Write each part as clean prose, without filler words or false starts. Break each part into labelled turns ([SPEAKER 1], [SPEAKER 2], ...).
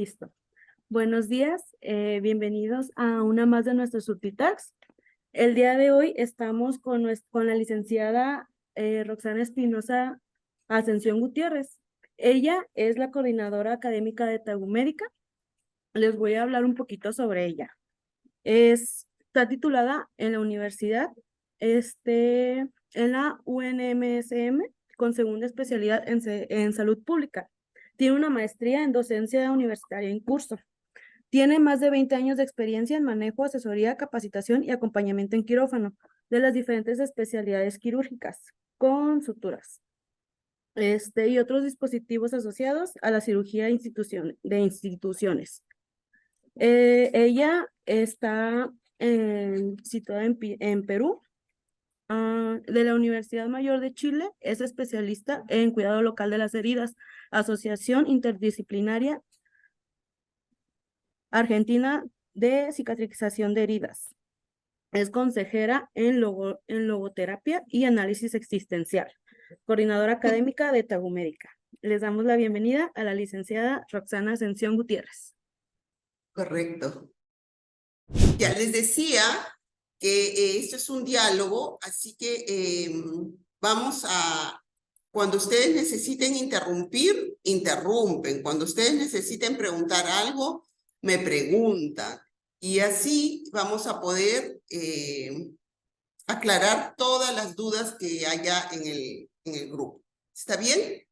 [SPEAKER 1] Listo. Buenos días, bienvenidos a una más de nuestros Subtitags. El día de hoy estamos con la licenciada Roxana Espinosa Ascensión Gutiérrez. Ella es la coordinadora académica de Tagumédica. Les voy a hablar un poquito sobre ella. Está titulada en la universidad, en la UNMSM, con segunda especialidad en salud pública. Tiene una maestría en docencia universitaria en curso. Tiene más de 20 años de experiencia en manejo, asesoría, capacitación y acompañamiento en quirófano de las diferentes especialidades quirúrgicas con suturas y otros dispositivos asociados a la cirugía de instituciones. Ella está situada en Perú. De la Universidad Mayor de Chile, es especialista en cuidado local de las heridas, Asociación Interdisciplinaria Argentina de Cicatrización de Heridas. Es consejera en logoterapia y análisis existencial, coordinadora académica de Tagumédica. Les damos la bienvenida a la licenciada Roxana Ascensión Gutiérrez.
[SPEAKER 2] Correcto. Ya les decía que esto es un diálogo, así que cuando ustedes necesiten interrumpir, interrumpen. Cuando ustedes necesiten preguntar algo, me preguntan. Y así vamos a poder aclarar todas las dudas que haya en el grupo. ¿Está bien?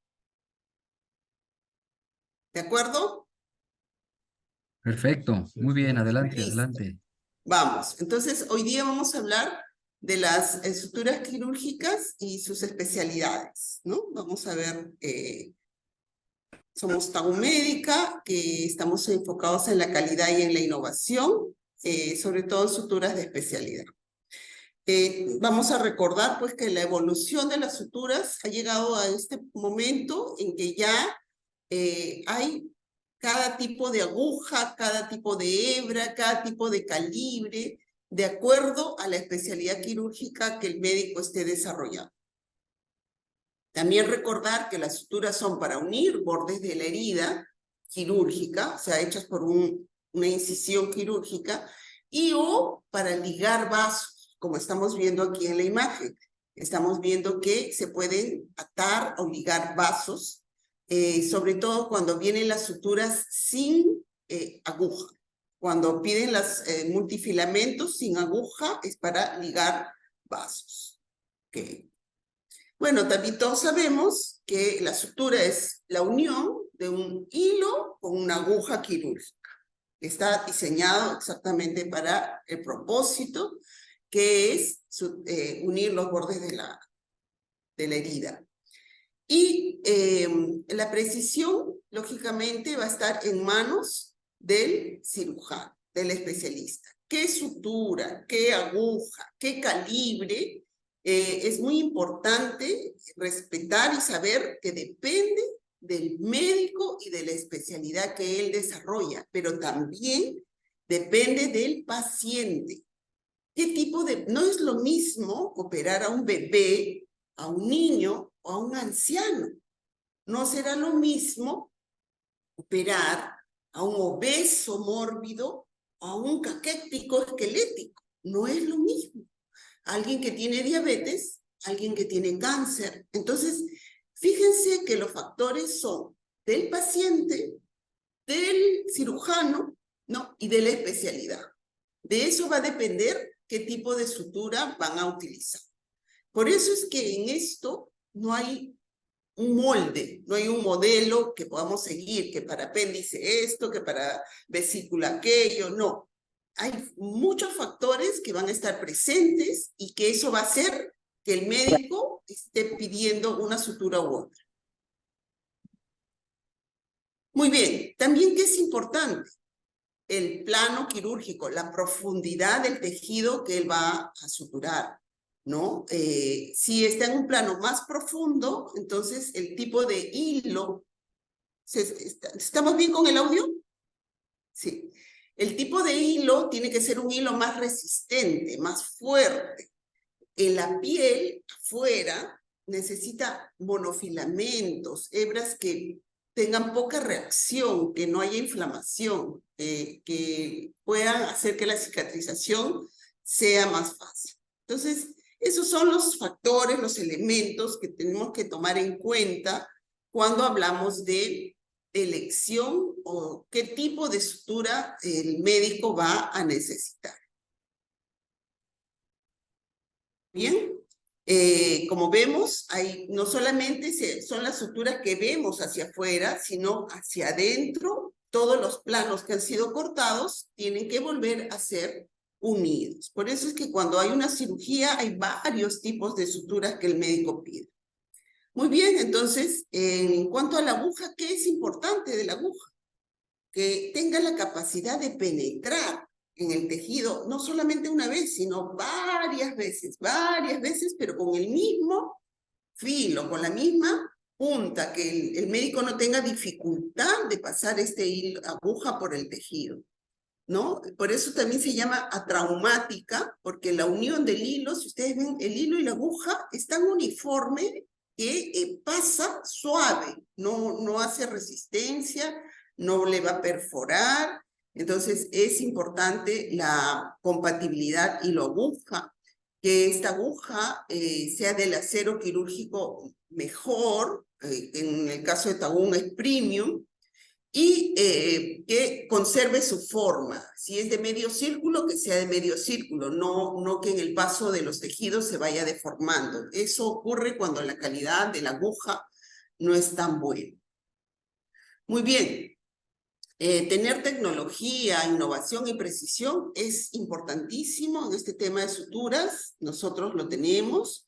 [SPEAKER 2] ¿De acuerdo?
[SPEAKER 3] Perfecto, muy bien, adelante,
[SPEAKER 2] Listo.
[SPEAKER 3] adelante.
[SPEAKER 2] Vamos, entonces hoy día vamos a hablar de las suturas quirúrgicas y sus especialidades, ¿no? Vamos a ver, somos Tagumédica, que estamos enfocados en la calidad y en la innovación, sobre todo en suturas de especialidad. Vamos a recordar pues que la evolución de las suturas ha llegado a este momento en que ya hay cada tipo de aguja, cada tipo de hebra, cada tipo de calibre, de acuerdo a la especialidad quirúrgica que el médico esté desarrollando. También recordar que las suturas son para unir bordes de la herida quirúrgica, o sea, hechas por una incisión quirúrgica, o para ligar vasos, como estamos viendo aquí en la imagen. Estamos viendo que se pueden atar o ligar vasos, sobre todo cuando vienen las suturas sin aguja. Cuando piden las multifilamentos sin aguja es para ligar vasos. Okay. Bueno, también todos sabemos que la sutura es la unión de un hilo con una aguja quirúrgica. Está diseñado exactamente para el propósito, que es unir los bordes de la herida. Y la precisión, lógicamente, va a estar en manos del cirujano, del especialista. ¿Qué sutura, qué aguja, qué calibre? Es muy importante respetar y saber que depende del médico y de la especialidad que él desarrolla, pero también depende del paciente. ¿Qué tipo de...? No es lo mismo operar a un bebé, a un niño o a un anciano. No será lo mismo operar a un obeso mórbido o a un caquético esquelético. No es lo mismo. Alguien que tiene diabetes, alguien que tiene cáncer. Entonces, fíjense que los factores son del paciente, del cirujano, ¿no? Y de la especialidad. De eso va a depender qué tipo de sutura van a utilizar. Por eso es que en esto no hay un molde, no hay un modelo que podamos seguir, que para apéndice esto, que para vesícula aquello, no. Hay muchos factores que van a estar presentes y que eso va a hacer que el médico esté pidiendo una sutura u otra. Muy bien, también ¿qué es importante? El plano quirúrgico, la profundidad del tejido que él va a suturar, ¿no? Si está en un plano más profundo, entonces el tipo de hilo... ¿Estamos bien con el audio? Sí. El tipo de hilo tiene que ser un hilo más resistente, más fuerte. En la piel, afuera, necesita monofilamentos, hebras que tengan poca reacción, que no haya inflamación, que puedan hacer que la cicatrización sea más fácil. Entonces, esos son los factores, los elementos que tenemos que tomar en cuenta cuando hablamos de elección o qué tipo de sutura el médico va a necesitar. Bien, como vemos, no solamente son las suturas que vemos hacia afuera, sino hacia adentro. Todos los planos que han sido cortados tienen que volver a ser unidos. Por eso es que cuando hay una cirugía hay varios tipos de suturas que el médico pide. Muy bien, entonces, en cuanto a la aguja, ¿qué es importante de la aguja? Que tenga la capacidad de penetrar en el tejido, no solamente una vez, sino varias veces, pero con el mismo filo, con la misma punta, que el médico no tenga dificultad de pasar aguja por el tejido, ¿no? Por eso también se llama atraumática, porque la unión del hilo, si ustedes ven, el hilo y la aguja es tan uniforme que pasa suave, no hace resistencia, no le va a perforar. Entonces es importante la compatibilidad hilo-aguja, que esta aguja sea del acero quirúrgico mejor, en el caso de Tabún es premium, y que conserve su forma. Si es de medio círculo, que sea de medio círculo, no que en el paso de los tejidos se vaya deformando. Eso ocurre cuando la calidad de la aguja no es tan buena. Muy bien. Tener tecnología, innovación y precisión es importantísimo en este tema de suturas. Nosotros lo tenemos.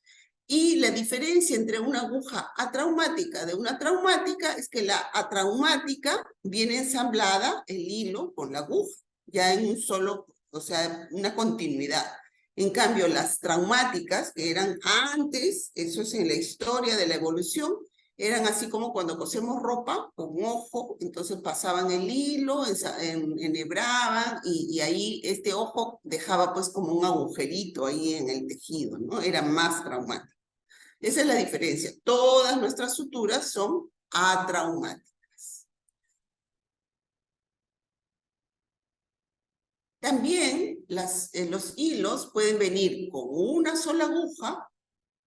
[SPEAKER 2] Y la diferencia entre una aguja atraumática de una traumática es que la atraumática viene ensamblada, el hilo con la aguja, ya en un solo, o sea, una continuidad. En cambio, las traumáticas, que eran antes, eso es en la historia de la evolución, eran así como cuando cosemos ropa con ojo, entonces pasaban el hilo, enhebraban y ahí este ojo dejaba pues como un agujerito ahí en el tejido, ¿no? Era más traumático. Esa es la diferencia. Todas nuestras suturas son atraumáticas. También los hilos pueden venir con una sola aguja,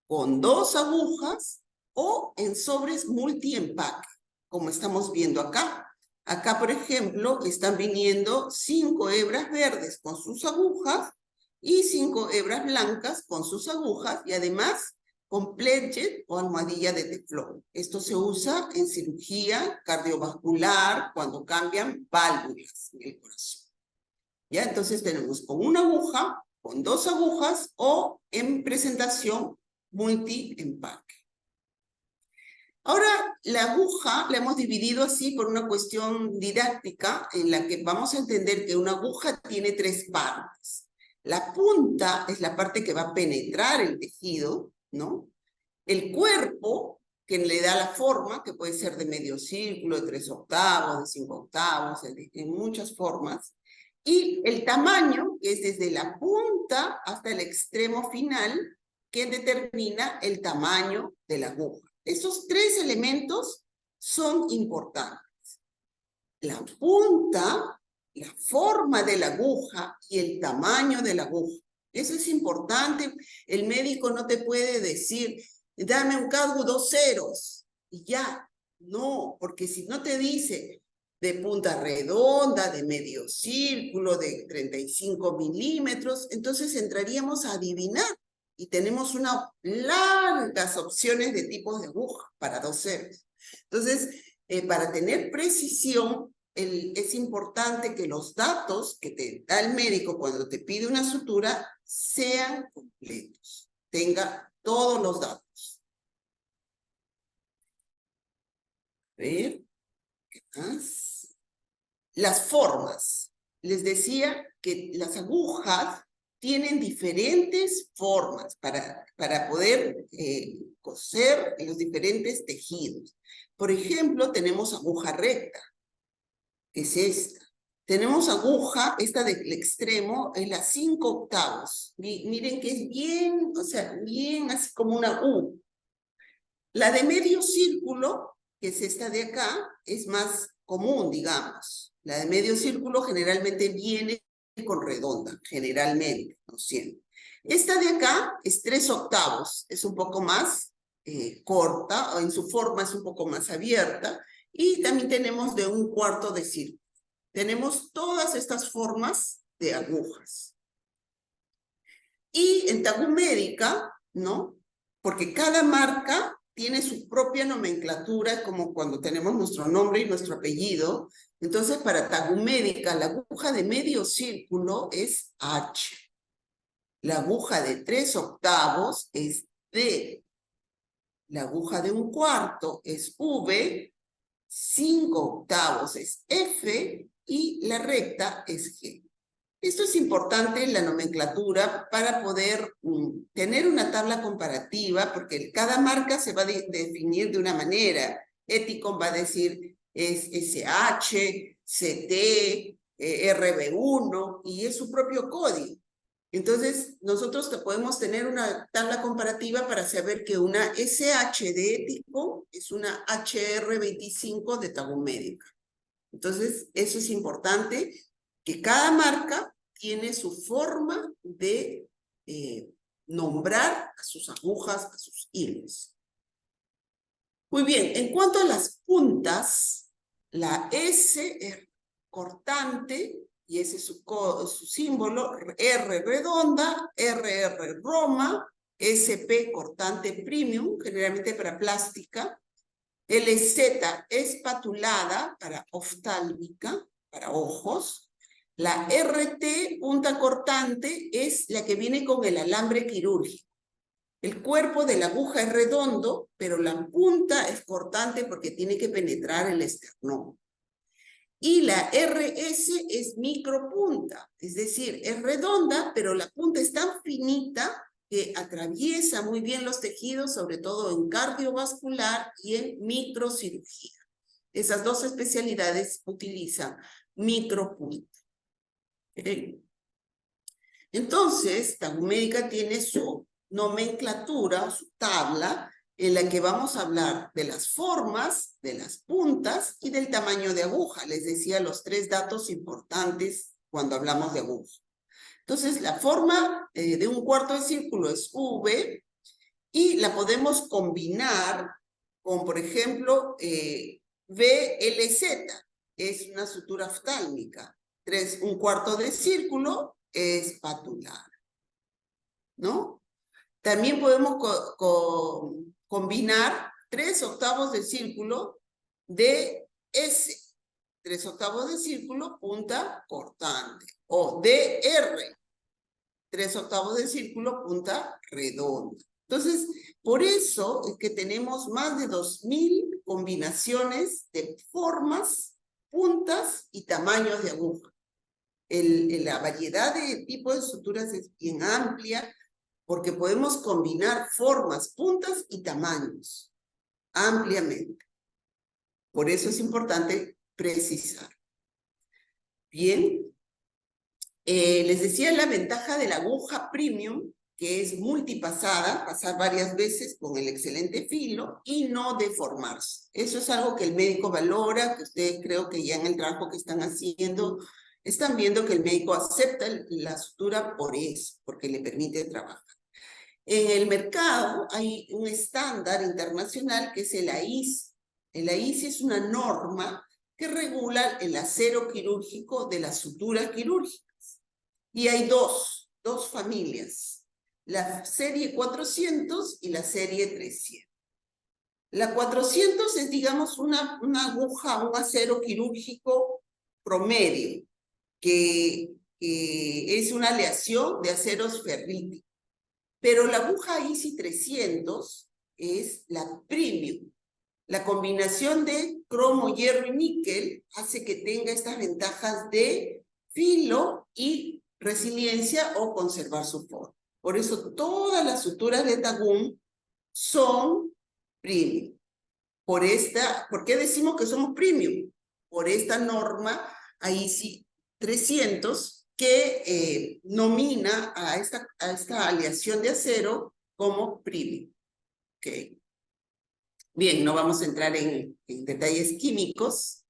[SPEAKER 2] con 2 agujas o en sobres multi-empaque, como estamos viendo acá. Acá, por ejemplo, están viniendo 5 hebras verdes con sus agujas y 5 hebras blancas con sus agujas y además con pledget o almohadilla de teflón. Esto se usa en cirugía cardiovascular cuando cambian válvulas en el corazón. ¿Ya? Entonces tenemos con una aguja, con 2 agujas o en presentación multi-empaque. Ahora, la aguja la hemos dividido así por una cuestión didáctica en la que vamos a entender que una aguja tiene 3 partes. La punta es la parte que va a penetrar el tejido, ¿no? El cuerpo, que le da la forma, que puede ser de medio círculo, de 3 octavos, de 5 octavos, en muchas formas. Y el tamaño, que es desde la punta hasta el extremo final, que determina el tamaño de la aguja. Estos 3 elementos son importantes. La punta, la forma de la aguja y el tamaño de la aguja. Eso es importante. El médico no te puede decir, dame un CADU 2 ceros y ya. No, porque si no te dice de punta redonda, de medio círculo, de 35 milímetros, entonces entraríamos a adivinar. Y tenemos unas largas opciones de tipos de aguja para 2 ceros. Entonces, para tener precisión, es importante que los datos que te da el médico cuando te pide una sutura sean completos, tenga todos los datos. A ver, ¿qué más? Las formas. Les decía que las agujas tienen diferentes formas para poder coser los diferentes tejidos. Por ejemplo, tenemos aguja recta, que es esta. Tenemos aguja, esta del extremo, es la 5 octavos. Miren que es bien, o sea, bien así como una U. La de medio círculo que es esta de acá, es más común, digamos. La de medio círculo generalmente viene con redonda, generalmente, no siempre. Esta de acá es 3/8, es un poco más corta, o en su forma es un poco más abierta, y también tenemos de 1/4 de círculo. Tenemos todas estas formas de agujas. Y en Tagumédica, ¿no? Porque cada marca tiene su propia nomenclatura, como cuando tenemos nuestro nombre y nuestro apellido. Entonces, para Tagumédica, la aguja de medio círculo es H. La aguja de 3/8 es D. La aguja de 1/4 es V. 5/8 es F. Y la recta es G. Esto es importante en la nomenclatura para poder tener una tabla comparativa, porque cada marca se va a definir de una manera. Eticom va a decir es SH, CT, RB1, y es su propio código. Entonces, nosotros podemos tener una tabla comparativa para saber que una SH de Eticom es una HR25 de Tagumédica. Entonces, eso es importante, que cada marca tiene su forma de nombrar a sus agujas, a sus hilos. Muy bien, en cuanto a las puntas, la S es cortante, y ese es su símbolo, R redonda, RR Roma, SP cortante premium, generalmente para plástica, LZ espatulada para oftálmica, para ojos. La RT, punta cortante, es la que viene con el alambre quirúrgico. El cuerpo de la aguja es redondo, pero la punta es cortante porque tiene que penetrar el esternón. Y la RS es micropunta, es decir, es redonda, pero la punta es tan finita que atraviesa muy bien los tejidos, sobre todo en cardiovascular y en microcirugía. Esas dos especialidades utilizan micropunta. Entonces, Tagumédica tiene su nomenclatura, su tabla, en la que vamos a hablar de las formas, de las puntas y del tamaño de aguja. Les decía los 3 datos importantes cuando hablamos de aguja. Entonces, la forma de 1/4 de círculo es V, y la podemos combinar con, por ejemplo, VLZ, es una sutura oftálmica. 1/4 de círculo es patular, ¿no? También podemos combinar 3/8 de círculo de S, 3/8 de círculo, punta cortante, o DR, 3/8 de círculo, punta redonda. Entonces, por eso es que tenemos más de 2000 combinaciones de formas, puntas y tamaños de aguja. La variedad de tipos de suturas es bien amplia, porque podemos combinar formas, puntas y tamaños ampliamente. Por eso es importante precisar. Bien, les decía la ventaja de la aguja premium, que es multipasada, pasar varias veces con el excelente filo y no deformarse. Eso es algo que el médico valora, que ustedes creo que ya en el trabajo que están haciendo, están viendo que el médico acepta la sutura por eso, porque le permite trabajar. En el mercado hay un estándar internacional que es el AIS. El AIS es una norma que regula el acero quirúrgico de las suturas quirúrgicas. Y hay dos familias, la serie 400 y la serie 300. La 400 es, digamos, una aguja, un acero quirúrgico promedio, que es una aleación de aceros ferríticos. Pero la aguja ISI 300 es la premium. La combinación de cromo, hierro y níquel hace que tenga estas ventajas de filo y resiliencia o conservar su forma. Por eso todas las suturas de Tagum son premium. ¿Por qué decimos que somos premium? Por esta norma ISI 300 que nomina a esta aleación de acero como premium. Okay. Bien, no vamos a entrar en detalles químicos.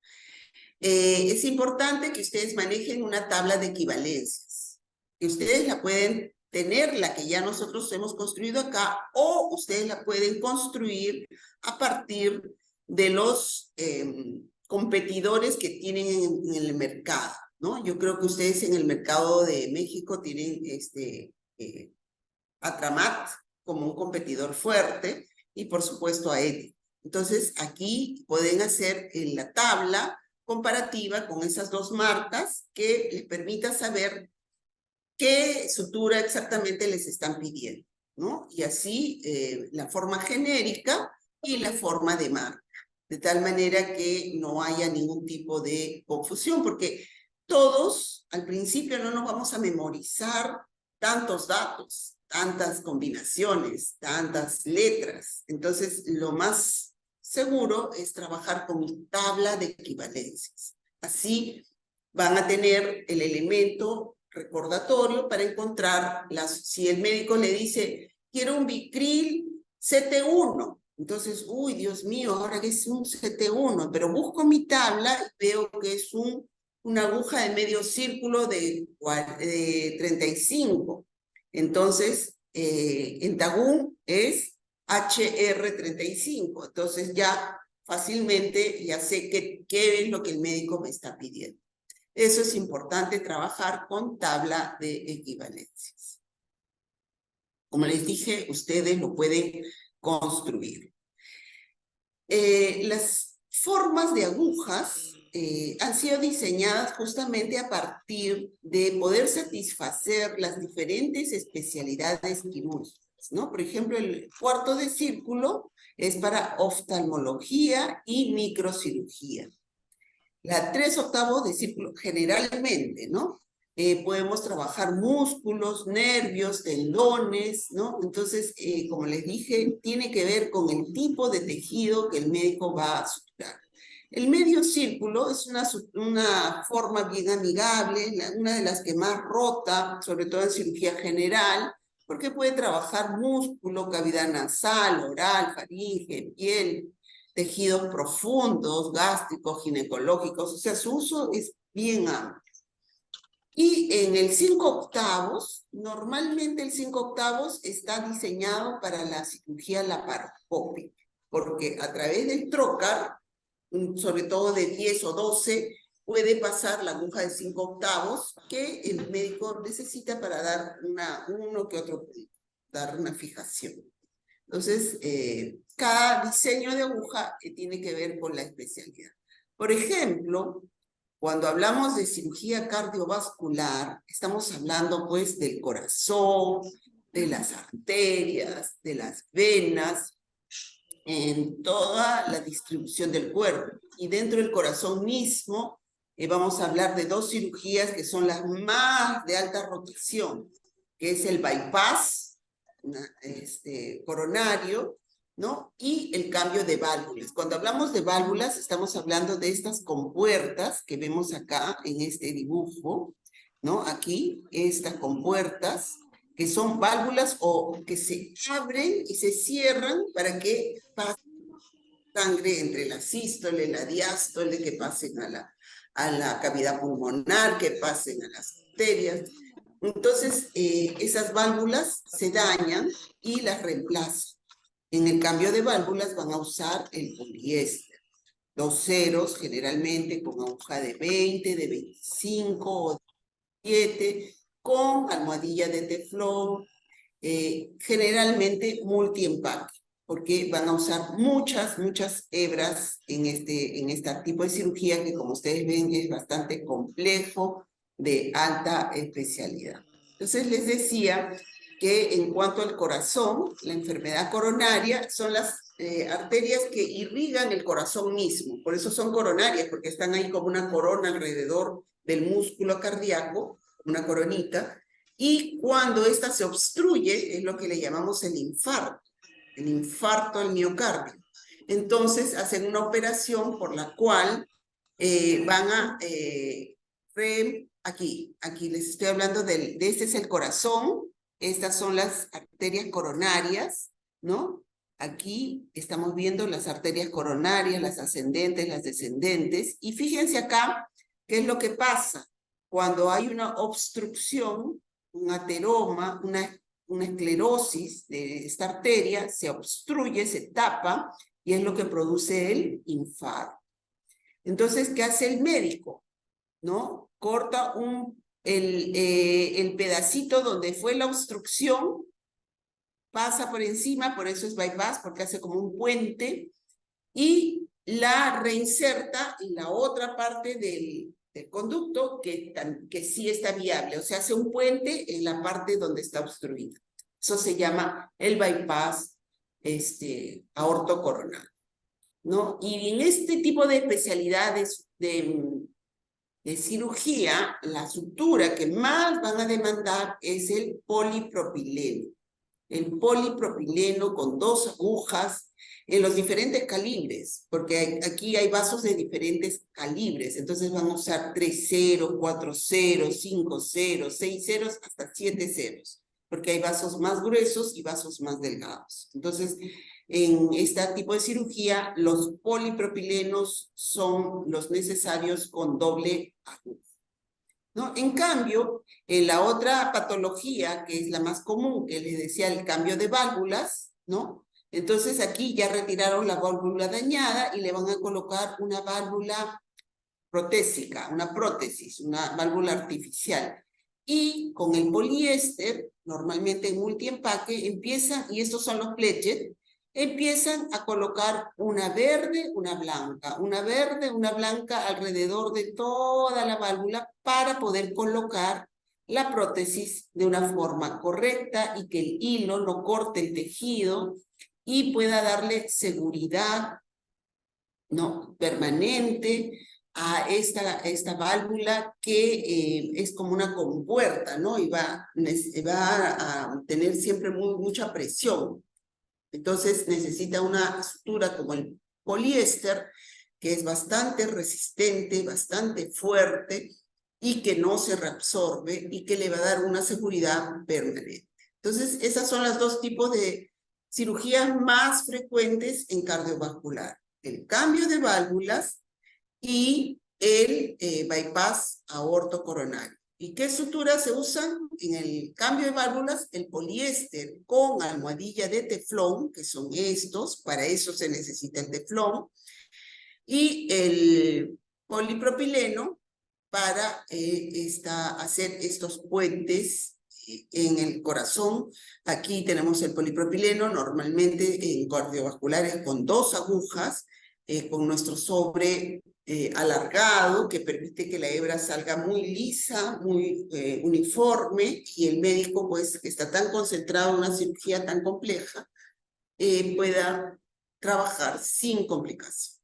[SPEAKER 2] Es importante que ustedes manejen una tabla de equivalencias, que ustedes la pueden tener, la que ya nosotros hemos construido acá, o ustedes la pueden construir a partir de los competidores que tienen en el mercado, ¿no? Yo creo que ustedes en el mercado de México tienen a Tramat como un competidor fuerte y por supuesto a Eti. Entonces aquí pueden hacer en la tabla comparativa con esas dos marcas que les permita saber qué sutura exactamente les están pidiendo, ¿no? Y así la forma genérica y la forma de marca, de tal manera que no haya ningún tipo de confusión, porque todos al principio no nos vamos a memorizar tantos datos, tantas combinaciones, tantas letras. Entonces, lo más seguro es trabajar con mi tabla de equivalencias. Así van a tener el elemento recordatorio para encontrar si el médico le dice, quiero un Vicryl CT1, entonces, uy, Dios mío, ahora que es un CT1, pero busco mi tabla y veo que es una aguja de medio círculo de 35. Entonces, en Tagún es HR35. Entonces ya fácilmente ya sé qué es lo que el médico me está pidiendo. Eso es importante, trabajar con tabla de equivalencias. Como les dije, ustedes lo pueden construir. Las formas de agujas han sido diseñadas justamente a partir de poder satisfacer las diferentes especialidades quirúrgicas, ¿no? Por ejemplo, el cuarto de círculo es para oftalmología y microcirugía. La 3/8 de círculo, generalmente, ¿no? Podemos trabajar músculos, nervios, tendones, ¿no? Entonces, como les dije, tiene que ver con el tipo de tejido que el médico va a suturar. El medio círculo es una forma bien amigable, una de las que más rota, sobre todo en cirugía general, porque puede trabajar músculo, cavidad nasal, oral, faringe, piel, tejidos profundos, gástricos, ginecológicos, o sea, su uso es bien amplio. Y en el 5/8, normalmente el 5/8 está diseñado para la cirugía laparoscópica, porque a través del trocar, sobre todo de 10 o 12, puede pasar la aguja de 5/8 que el médico necesita para dar uno que otro punto, dar una fijación. Entonces, cada diseño de aguja tiene que ver con la especialidad. Por ejemplo, cuando hablamos de cirugía cardiovascular, estamos hablando pues del corazón, de las arterias, de las venas, en toda la distribución del cuerpo. Y dentro del corazón mismo, vamos a hablar de dos cirugías que son las más de alta rotación, que es el bypass coronario, ¿no? Y el cambio de válvulas. Cuando hablamos de válvulas, estamos hablando de estas compuertas que vemos acá en este dibujo, ¿no? Aquí, estas compuertas, que son válvulas o que se abren y se cierran para que pase sangre entre la sístole, la diástole, que pasen a la cavidad pulmonar, que pasen a las arterias. Entonces, esas válvulas se dañan y las reemplazan. En el cambio de válvulas van a usar el poliéster. Dos ceros, generalmente con aguja de 20, de 25 o de 7, con almohadilla de teflón, generalmente multi-empaque, porque van a usar muchas hebras en este tipo de cirugía que, como ustedes ven, es bastante complejo, de alta especialidad. Entonces les decía que en cuanto al corazón, la enfermedad coronaria son las arterias que irrigan el corazón mismo, por eso son coronarias, porque están ahí como una corona alrededor del músculo cardíaco, una coronita, y cuando esta se obstruye es lo que le llamamos el infarto al miocardio. Entonces hacen una operación por la cual van a aquí les estoy hablando de este es el corazón, estas son las arterias coronarias, ¿no? Aquí estamos viendo las arterias coronarias, las ascendentes, las descendentes, y fíjense acá qué es lo que pasa cuando hay una obstrucción, un ateroma, una esclerosis de esta arteria, se obstruye, se tapa, y es lo que produce el infarto. Entonces, ¿qué hace el médico? ¿No? Corta el pedacito donde fue la obstrucción, pasa por encima, por eso es bypass, porque hace como un puente, y la reinserta en la otra parte del conducto que sí está viable, o sea, hace un puente en la parte donde está obstruida. Eso se llama el bypass aortocoronario, ¿no? Y en este tipo de especialidades de cirugía, la sutura que más van a demandar es el polipropileno. El polipropileno con 2 agujas en los diferentes calibres, porque aquí hay vasos de diferentes calibres, entonces van a usar 3 ceros, 4 ceros, 5 ceros, 6 ceros, hasta 7 ceros, porque hay vasos más gruesos y vasos más delgados. Entonces, en este tipo de cirugía, los polipropilenos son los necesarios con doble aguja, ¿no? En cambio, en la otra patología, que es la más común, que les decía el cambio de válvulas, ¿no? Entonces aquí ya retiraron la válvula dañada y le van a colocar una válvula protésica, una prótesis, una válvula artificial. Y con el poliéster, normalmente en multiempaque, empiezan, y estos son los pledgets, empiezan a colocar una verde, una blanca, una verde, una blanca alrededor de toda la válvula para poder colocar la prótesis de una forma correcta y que el hilo no corte el tejido y pueda darle seguridad, ¿no?, permanente a esta válvula que es como una compuerta, ¿no? Y va a tener siempre mucha presión. Entonces necesita una sutura como el poliéster, que es bastante resistente, bastante fuerte y que no se reabsorbe y que le va a dar una seguridad permanente. Entonces, esos son los 2 tipos de cirugías más frecuentes en cardiovascular: el cambio de válvulas y el bypass aortocoronario. ¿Y qué suturas se usan en el cambio de válvulas? El poliéster con almohadilla de teflón, que son estos, para eso se necesita el teflón, y el polipropileno para hacer estos puentes en el corazón. Aquí tenemos el polipropileno, normalmente en cardiovasculares con 2 agujas, con nuestro sobre alargado, que permite que la hebra salga muy lisa, muy uniforme, y el médico, pues, que está tan concentrado en una cirugía tan compleja, pueda trabajar sin complicaciones.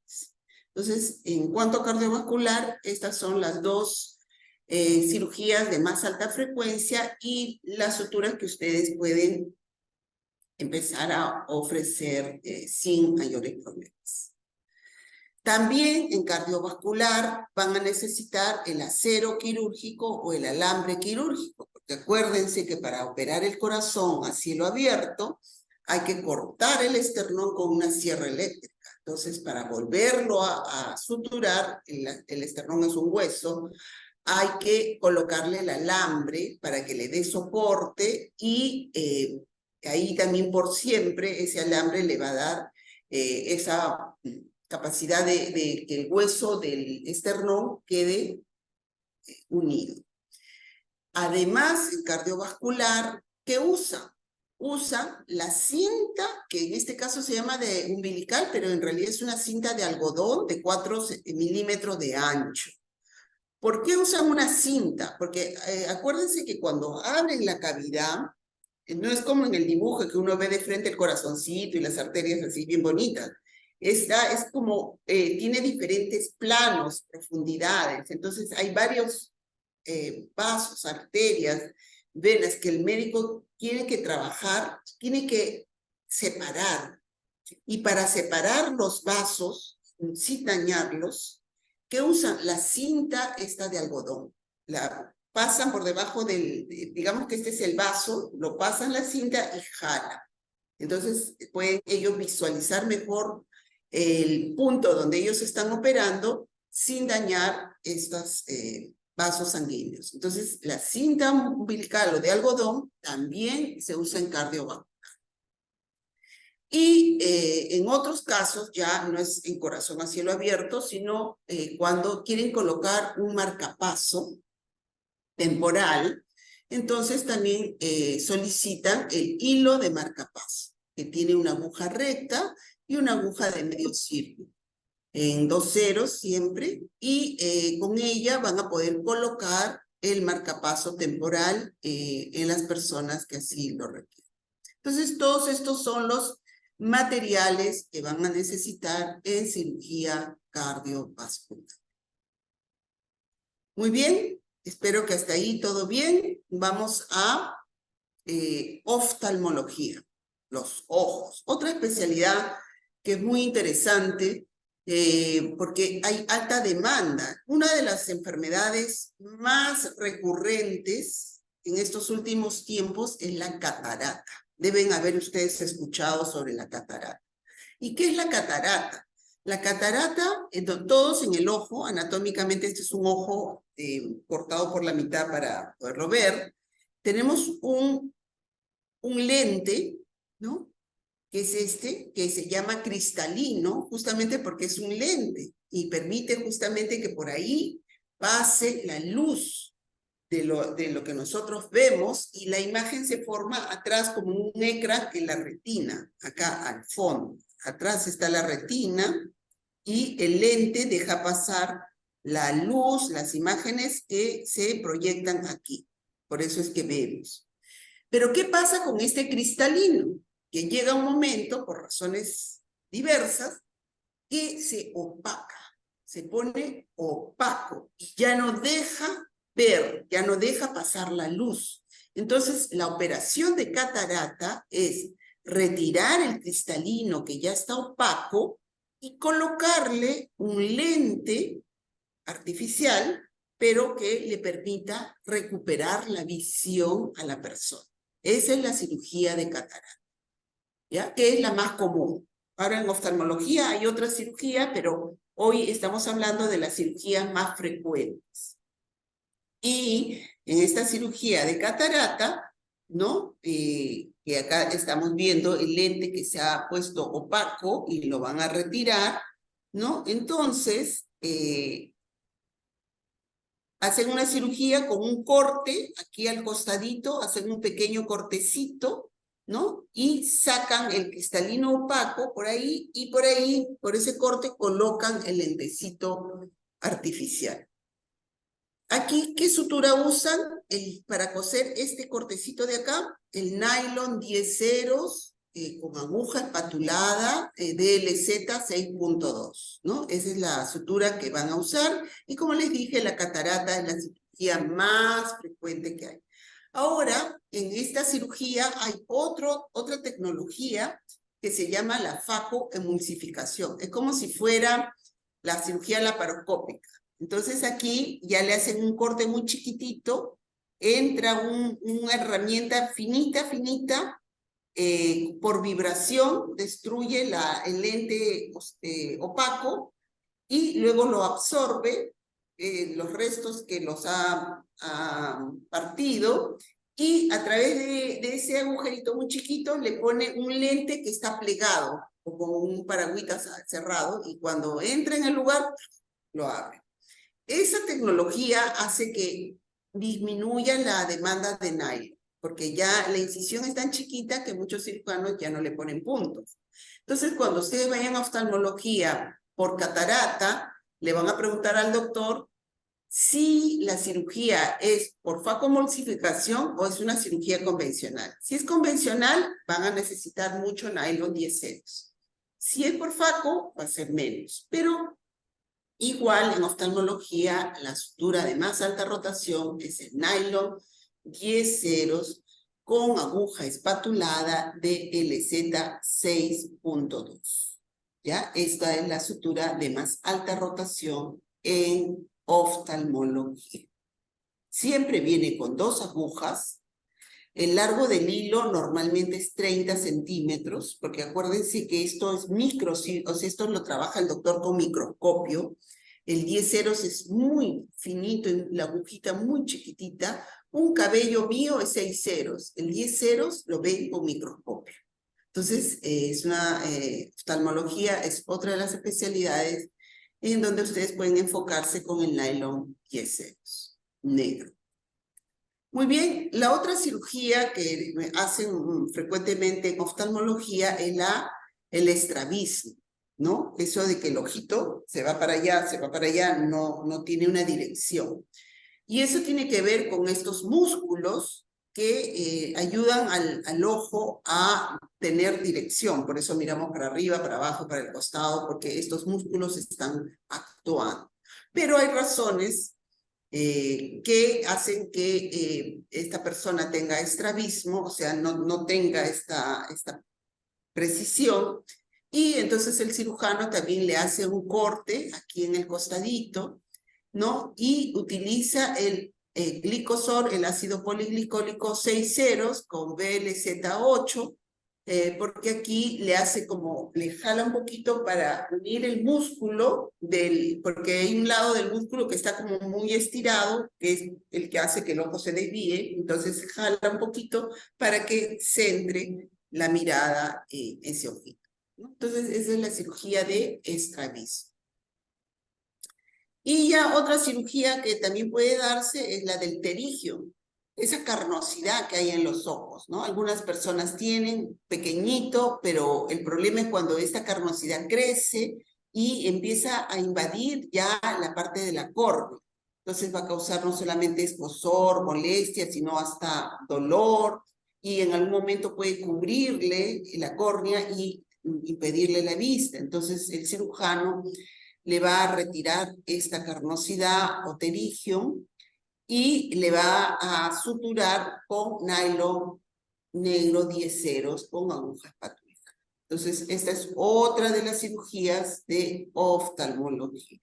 [SPEAKER 2] Entonces, en cuanto a cardiovascular, estas son las 2 cirugías de más alta frecuencia y las suturas que ustedes pueden empezar a ofrecer sin mayores problemas. También en cardiovascular van a necesitar el acero quirúrgico o el alambre quirúrgico, porque acuérdense que para operar el corazón a cielo abierto hay que cortar el esternón con una sierra eléctrica. Entonces, para volverlo a suturar, el esternón es un hueso, hay que colocarle el alambre para que le dé soporte y ahí también por siempre ese alambre le va a dar esa capacidad de que el hueso del esternón quede unido. Además, el cardiovascular, ¿qué usa? Usa la cinta, que en este caso se llama de umbilical, pero en realidad es una cinta de algodón de 4 milímetros de ancho. ¿Por qué usan una cinta? Porque acuérdense que cuando abren la cavidad, no es como en el dibujo que uno ve de frente el corazoncito y las arterias así bien bonitas. Es como, tiene diferentes planos, profundidades. Entonces hay varios vasos, arterias, venas que el médico tiene que trabajar, tiene que separar. Y para separar los vasos, sin dañarlos, ¿qué usan? La cinta esta de algodón. La pasan por debajo digamos que este es el vaso, lo pasan la cinta y jala. Entonces pueden ellos visualizar mejor el punto donde ellos están operando sin dañar estos vasos sanguíneos. Entonces, la cinta umbilical o de algodón también se usa en cardiovascular. Y en otros casos ya no es en corazón a cielo abierto, sino cuando quieren colocar un marcapaso temporal, entonces también solicitan el hilo de marcapaso, que tiene una aguja recta y una aguja de medio círculo, en 2 ceros siempre, y con ella van a poder colocar el marcapaso temporal en las personas que así lo requieren. Entonces, todos estos son los materiales que van a necesitar en cirugía cardiovascular. Muy bien, espero que hasta ahí todo bien. Vamos a oftalmología, los ojos. Otra especialidad que es muy interesante porque hay alta demanda. Una de las enfermedades más recurrentes en estos últimos tiempos es la catarata. Deben haber ustedes escuchado sobre la catarata. ¿Y qué es la catarata? La catarata, todos en el ojo, anatómicamente este es un ojo cortado por la mitad para poderlo ver. Tenemos un lente, ¿no? Que es este, que se llama cristalino, justamente porque es un lente y permite justamente que por ahí pase la luz de lo que nosotros vemos y la imagen se forma atrás como un ecran en la retina, acá al fondo. Atrás está la retina y el lente deja pasar la luz, las imágenes que se proyectan aquí. Por eso es que vemos. Pero ¿qué pasa con este cristalino? Que llega un momento, por razones diversas, que se opaca, se pone opaco y ya no deja ver, ya no deja pasar la luz. Entonces, la operación de catarata es retirar el cristalino que ya está opaco y colocarle un lente artificial, pero que le permita recuperar la visión a la persona. Esa es la cirugía de catarata, ¿ya? Que es la más común. Ahora en oftalmología hay otra cirugía, pero hoy estamos hablando de las cirugías más frecuentes. Y en esta cirugía de catarata, ¿no? Que acá estamos viendo el lente que se ha puesto opaco y lo van a retirar, ¿no? Entonces, hacen una cirugía con un corte aquí al costadito, hacen un pequeño cortecito, ¿no? Y sacan el cristalino opaco por ahí y por ahí, por ese corte, colocan el lentecito artificial. Aquí, ¿qué sutura usan para coser este cortecito de acá? El nylon 10 ceros con aguja espatulada DLZ 6.2, ¿no? Esa es la sutura que van a usar. Y como les dije, la catarata es la cirugía más frecuente que hay. Ahora, en esta cirugía hay otra tecnología que se llama la facoemulsificación. Es como si fuera la cirugía laparoscópica. Entonces aquí ya le hacen un corte muy chiquitito, entra una herramienta finita, por vibración, destruye el lente opaco y luego lo absorbe, los restos que los ha partido, y a través de ese agujerito muy chiquito le pone un lente que está plegado, como un paragüitas cerrado, y cuando entra en el lugar, lo abre. Esa tecnología hace que disminuya la demanda de nylon, porque ya la incisión es tan chiquita que muchos cirujanos ya no le ponen puntos. Entonces, cuando ustedes vayan a oftalmología por catarata, le van a preguntar al doctor si la cirugía es por facoemulsificación o es una cirugía convencional. Si es convencional, van a necesitar mucho nylon 10 ceros. Si es por faco, va a ser menos, pero igual en oftalmología, la sutura de más alta rotación es el nylon 10 ceros con aguja espatulada de LZ 6.2. ¿Ya? Esta es la sutura de más alta rotación en oftalmología. Siempre viene con 2 agujas El largo del hilo normalmente es 30 centímetros, porque acuérdense que esto es micro, o sea, esto lo trabaja el doctor con microscopio. El 10 ceros es muy finito, la agujita muy chiquitita. Un cabello mío es 6 ceros. El 10 ceros lo ven con microscopio. Entonces, es una oftalmología, es otra de las especialidades en donde ustedes pueden enfocarse con el nylon 10 ceros, negro. Muy bien, la otra cirugía que hacen frecuentemente en oftalmología es el estrabismo, ¿no? Eso de que el ojito se va para allá, no tiene una dirección. Y eso tiene que ver con estos músculos que ayudan al ojo a tener dirección. Por eso miramos para arriba, para abajo, para el costado, porque estos músculos están actuando. Pero hay razones que hacen que esta persona tenga estrabismo, o sea, no tenga esta precisión, y entonces el cirujano también le hace un corte aquí en el costadito, ¿no? Y utiliza el glicosor, el ácido poliglicólico 6 ceros con BLZ8, porque aquí le hace como, le jala un poquito para unir el músculo porque hay un lado del músculo que está como muy estirado, que es el que hace que el ojo se desvíe, entonces jala un poquito para que centre la mirada en ese ojito, ¿no? Entonces esa es la cirugía de estrabismo. Y ya otra cirugía que también puede darse es la del pterigio, esa carnosidad que hay en los ojos, ¿no? Algunas personas tienen pequeñito, pero el problema es cuando esta carnosidad crece y empieza a invadir ya la parte de la córnea. Entonces va a causar no solamente escozor, molestia, sino hasta dolor, y en algún momento puede cubrirle la córnea y impedirle la vista. Entonces el cirujano le va a retirar esta carnosidad o pterigio y le va a suturar con nylon negro 10 ceros con aguja espatúlica. Entonces, esta es otra de las cirugías de oftalmología.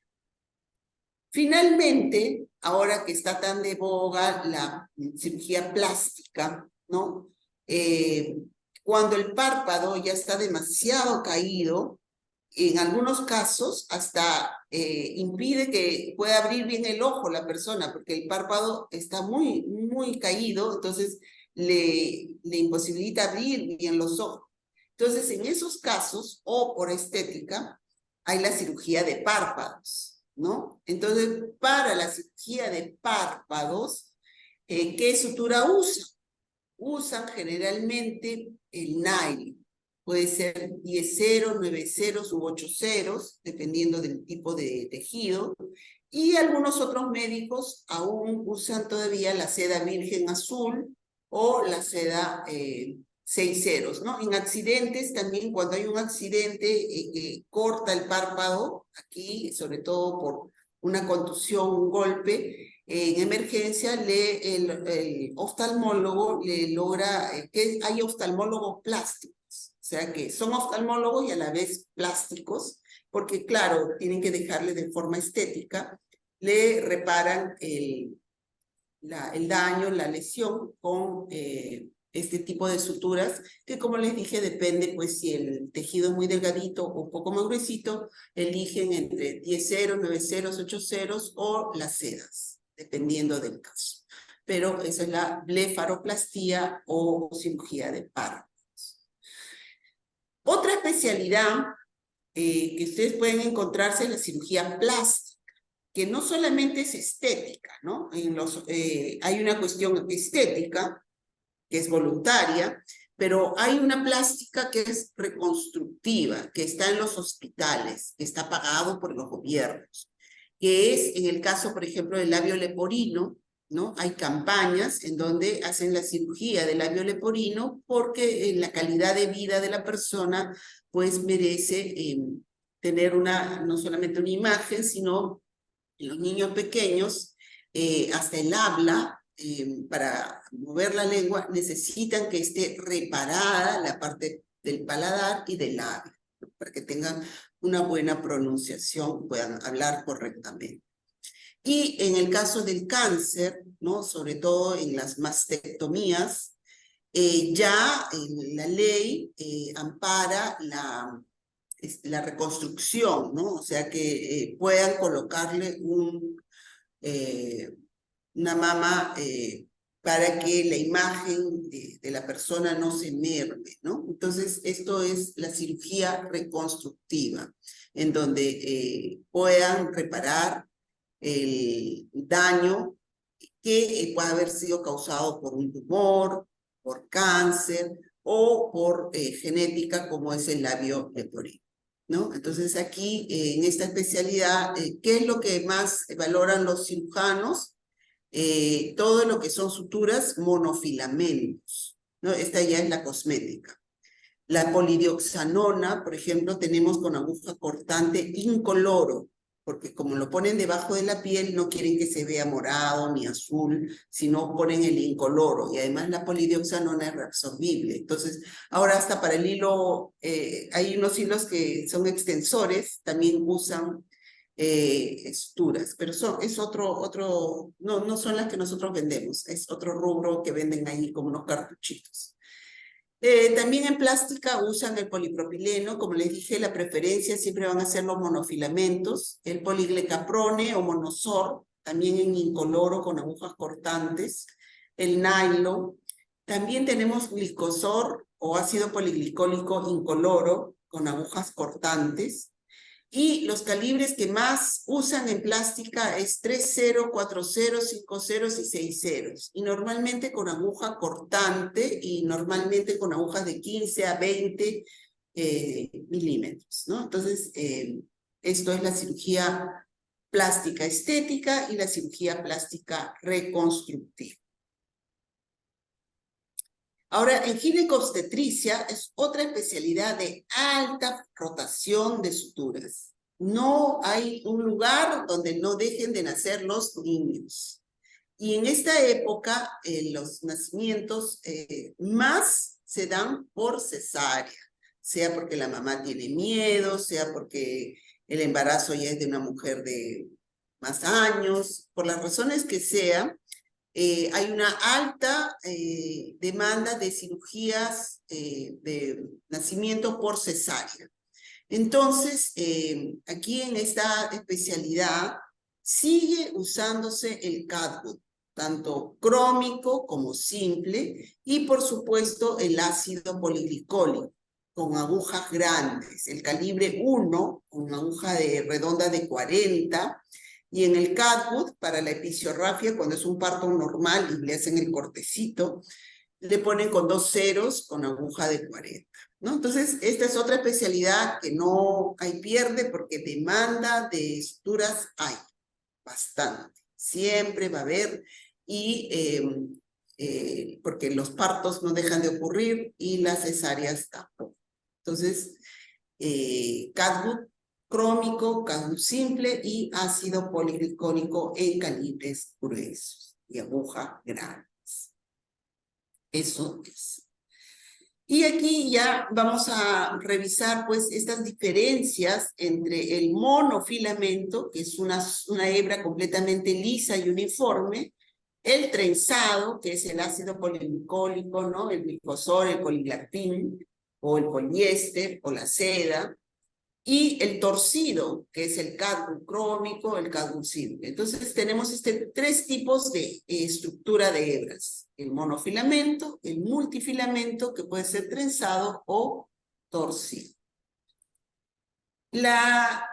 [SPEAKER 2] Finalmente, ahora que está tan de boga la cirugía plástica, ¿no? Cuando el párpado ya está demasiado caído, en algunos casos hasta impide que pueda abrir bien el ojo la persona, porque el párpado está muy caído, entonces le imposibilita abrir bien los ojos. Entonces, en esos casos, o por estética, hay la cirugía de párpados, ¿no? Entonces, para la cirugía de párpados, ¿qué sutura usan? Usan generalmente el nylon. Puede ser 10 ceros, 9 ceros u 8 ceros, dependiendo del tipo de tejido. Y algunos otros médicos aún usan todavía la seda virgen azul o la seda 6 ceros, ¿no? En accidentes también, cuando hay un accidente que corta el párpado, aquí, sobre todo por una contusión, un golpe, en emergencia, el oftalmólogo le logra, que hay oftalmólogos plásticos, o sea que son oftalmólogos y a la vez plásticos, porque claro, tienen que dejarle de forma estética, le reparan el daño, la lesión con este tipo de suturas, que como les dije, depende, pues si el tejido es muy delgadito o un poco más gruesito, eligen entre 10 ceros, 9 ceros, 8 ceros o las sedas, dependiendo del caso. Pero esa es la blefaroplastía o cirugía de párpados. Otra especialidad que ustedes pueden encontrarse es la cirugía plástica, que no solamente es estética, ¿no? Hay una cuestión estética, que es voluntaria, pero hay una plástica que es reconstructiva, que está en los hospitales, que está pagado por los gobiernos, que es en el caso, por ejemplo, del labio leporino, ¿no? Hay campañas en donde hacen la cirugía del labio leporino porque la calidad de vida de la persona pues merece tener no solamente una imagen, sino en los niños pequeños, hasta el habla, para mover la lengua, necesitan que esté reparada la parte del paladar y del labio, ¿no? Para que tengan una buena pronunciación, puedan hablar correctamente. Y en el caso del cáncer, ¿no? Sobre todo en las mastectomías, la ley ampara la reconstrucción, ¿no? O sea, que puedan colocarle una mama para que la imagen de la persona no se merme, ¿no? Entonces, esto es la cirugía reconstructiva, en donde puedan reparar el daño que puede haber sido causado por un tumor, por cáncer o por genética como es el labio leporino, ¿no? Entonces aquí en esta especialidad, ¿qué es lo que más valoran los cirujanos? Todo lo que son suturas monofilamentos, ¿no? Esta ya es la cosmética. La polidioxanona, por ejemplo, tenemos con aguja cortante incoloro, porque como lo ponen debajo de la piel, no quieren que se vea morado ni azul, sino ponen el incoloro. Y además la polidioxanona es reabsorbible. Entonces, ahora hasta para el hilo, hay unos hilos que son extensores, también usan suturas, pero es no son las que nosotros vendemos, es otro rubro que venden ahí como unos cartuchitos. También en plástica usan el polipropileno, como les dije, la preferencia siempre van a ser los monofilamentos, el poliglecaprone o monosor, también en incoloro con agujas cortantes, el nylon. También tenemos glicosor o ácido poliglicólico incoloro con agujas cortantes. Y los calibres que más usan en plástica es 3-0, 4-0, 5-0 y 6-0. Y normalmente con aguja cortante y normalmente con agujas de 15 a 20 milímetros, ¿no? Entonces, esto es la cirugía plástica estética y la cirugía plástica reconstructiva. Ahora, en ginecobstetricia es otra especialidad de alta rotación de suturas. No hay un lugar donde no dejen de nacer los niños. Y en esta época, los nacimientos más se dan por cesárea, sea porque la mamá tiene miedo, sea porque el embarazo ya es de una mujer de más años, por las razones que sea. Hay una alta demanda de cirugías de nacimiento por cesárea. Entonces, aquí en esta especialidad sigue usándose el catgut, tanto crómico como simple, y por supuesto el ácido poliglicólico, con agujas grandes, el calibre 1, con aguja redonda de 40, y en el catgut, para la episiorrafia, cuando es un parto normal y le hacen el cortecito, le ponen con 2 ceros con aguja de 40. ¿No? Entonces, esta es otra especialidad que no hay pierde porque demanda de suturas hay bastante. Siempre va a haber y porque los partos no dejan de ocurrir y las cesáreas tampoco. Entonces, catgut crómico, catgut simple y ácido poliglicólico en calibres gruesos y aguja grandes. Eso es. Y aquí ya vamos a revisar pues estas diferencias entre el monofilamento, que es una hebra completamente lisa y uniforme, el trenzado, que es el ácido poliglicólico, ¿no? El glicosol, el poliglactín, o el poliéster, o la seda, y el torcido, que es el catgut crómico, el catgut simple. Entonces tenemos tres tipos de estructura de hebras: el monofilamento, el multifilamento, que puede ser trenzado o torcido. La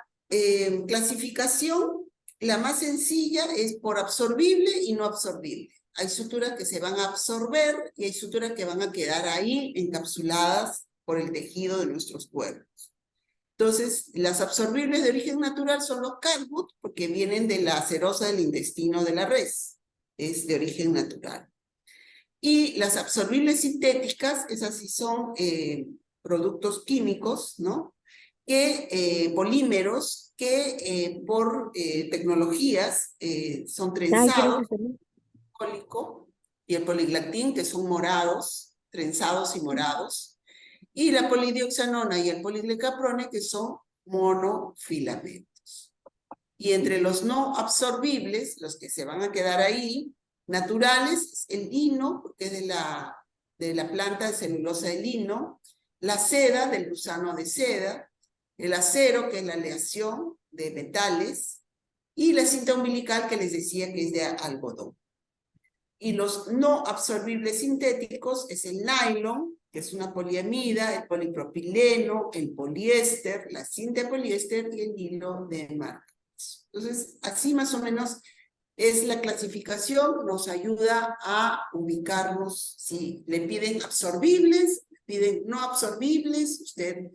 [SPEAKER 2] clasificación, la más sencilla, es por absorbible y no absorbible. Hay suturas que se van a absorber y hay suturas que van a quedar ahí encapsuladas por el tejido de nuestros cuerpos. Entonces, las absorbibles de origen natural son los catgut, porque vienen de la serosa del intestino de la res. Es de origen natural. Y las absorbibles sintéticas, esas sí son productos químicos, ¿no? Polímeros que por tecnologías son trenzados, y el poliglactín, que son morados, trenzados y morados, y la polidioxanona y el poliglecaprone, que son monofilamentos. Y entre los no absorbibles, los que se van a quedar ahí, naturales, el lino, porque es de la de la planta de celulosa de lino, la seda del gusano de seda, el acero, que es la aleación de metales, y la cinta umbilical que les decía que es de algodón. Y los no absorbibles sintéticos es el nylon, que es una poliamida, el polipropileno, el poliéster, la cinta de poliéster y el hilo de marca. Entonces, así más o menos es la clasificación, nos ayuda a ubicarnos. Si le piden absorbibles, piden no absorbibles, usted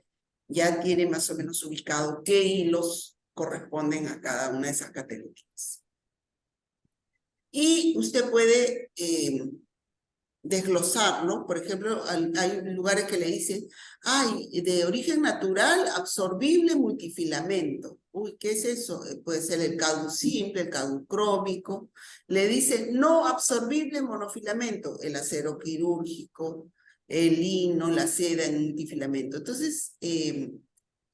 [SPEAKER 2] ya tiene más o menos ubicado qué hilos corresponden a cada una de esas categorías. Y usted puede desglosarlo. Por ejemplo, hay lugares que le dicen, ay, de origen natural, absorbible, multifilamento. Uy, ¿qué es eso? Puede ser el cadu simple, el cadu crómico. Le dicen no absorbible, monofilamento, el acero quirúrgico, el lino, la seda en multifilamento. Entonces,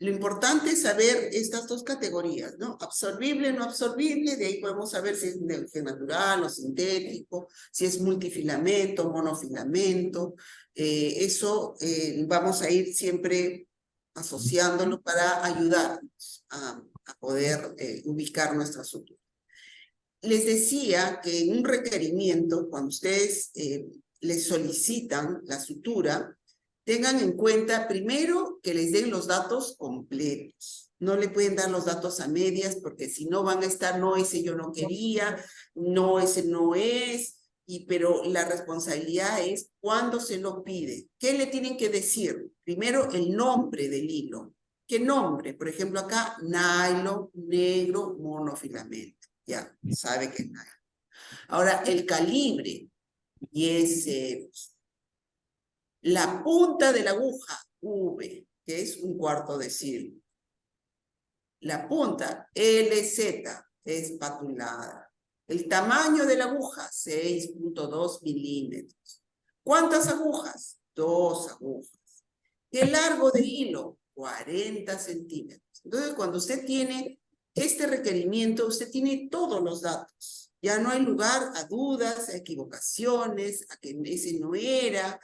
[SPEAKER 2] lo importante es saber estas dos categorías, ¿no? Absorbible, no absorbible, de ahí podemos saber si es de origen natural o sintético, si es multifilamento, monofilamento. Eso vamos a ir siempre asociándolo para ayudarnos a poder ubicar nuestra sutura. Les decía que en un requerimiento, cuando ustedes les solicitan la sutura, tengan en cuenta primero que les den los datos completos. No le pueden dar los datos a medias porque si no van a estar, no, ese yo no quería, no, ese no es, pero la responsabilidad es cuando se lo pide. ¿Qué le tienen que decir? Primero, el nombre del hilo. ¿Qué nombre? Por ejemplo, acá, nylon, negro, monofilamento. Ya, sabe que es nylon. Ahora, el calibre, y es la punta de la aguja, V, que es 1/4 de círculo. La punta, LZ, espatulada. El tamaño de la aguja, 6.2 milímetros. ¿Cuántas agujas? 2 agujas. ¿Qué largo de hilo? 40 centímetros. Entonces, cuando usted tiene este requerimiento, usted tiene todos los datos. Ya no hay lugar a dudas, a equivocaciones, a que ese no era,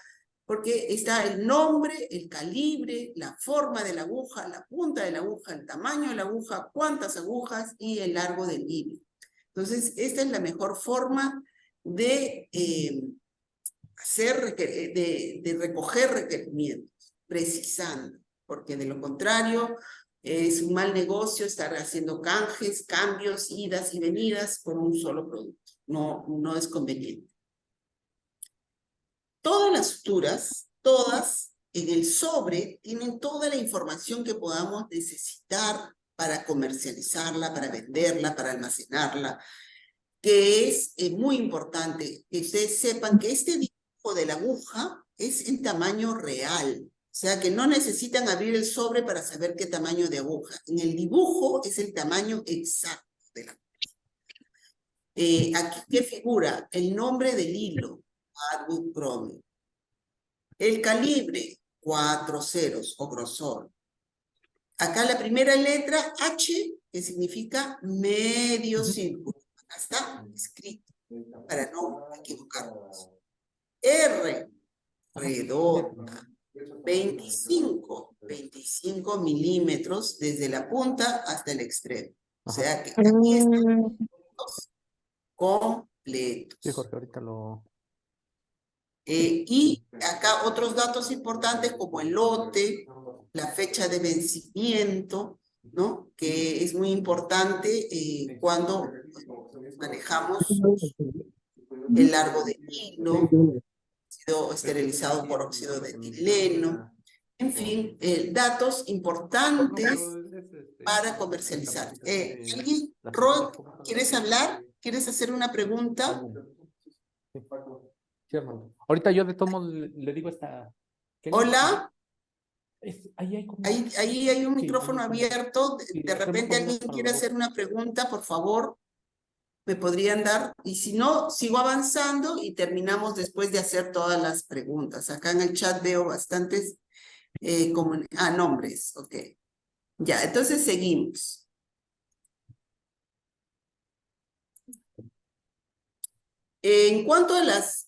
[SPEAKER 2] porque está el nombre, el calibre, la forma de la aguja, la punta de la aguja, el tamaño de la aguja, cuántas agujas y el largo del hilo. Entonces, esta es la mejor forma de, de recoger requerimientos, precisando, porque de lo contrario es un mal negocio estar haciendo canjes, cambios, idas y venidas por un solo producto. No es conveniente. Todas las suturas, todas en el sobre, tienen toda la información que podamos necesitar para comercializarla, para venderla, para almacenarla, que es muy importante que ustedes sepan que este dibujo de la aguja es en tamaño real. O sea, que no necesitan abrir el sobre para saber qué tamaño de aguja. En el dibujo es el tamaño exacto de la aguja. Aquí, ¿qué figura? El nombre del hilo. Hardwood Chrome. El calibre, 4 ceros o grosor. Acá la primera letra H, que significa medio círculo. Acá está escrito, para no equivocarnos. R, redonda. 25 milímetros desde la punta hasta el extremo. O sea que aquí están los completos.
[SPEAKER 3] Sí, Jorge, ahorita lo...
[SPEAKER 2] Y acá otros datos importantes como el lote, la fecha de vencimiento, ¿no? Que es muy importante cuando manejamos el largo de hilo, sido esterilizado por óxido de etileno, en fin, datos importantes para comercializar. ¿Alguien? Roy, ¿quieres hablar? ¿Quieres hacer una pregunta?
[SPEAKER 3] Sí, hermano. Ahorita yo de todos modos le digo esta...
[SPEAKER 2] Hola.
[SPEAKER 3] Ahí hay como...
[SPEAKER 2] Ahí hay un
[SPEAKER 3] Sí,
[SPEAKER 2] micrófono
[SPEAKER 3] ahí como-
[SPEAKER 2] abierto.
[SPEAKER 3] sí,
[SPEAKER 2] De repente alguien
[SPEAKER 3] para
[SPEAKER 2] quiere
[SPEAKER 3] los
[SPEAKER 2] hacer
[SPEAKER 3] dos.
[SPEAKER 2] una pregunta, por favor, me podrían dar. Y si no, sigo avanzando y terminamos después de hacer todas las preguntas. Acá en el chat veo bastantes nombres. Ok. Ya, entonces seguimos. En cuanto a las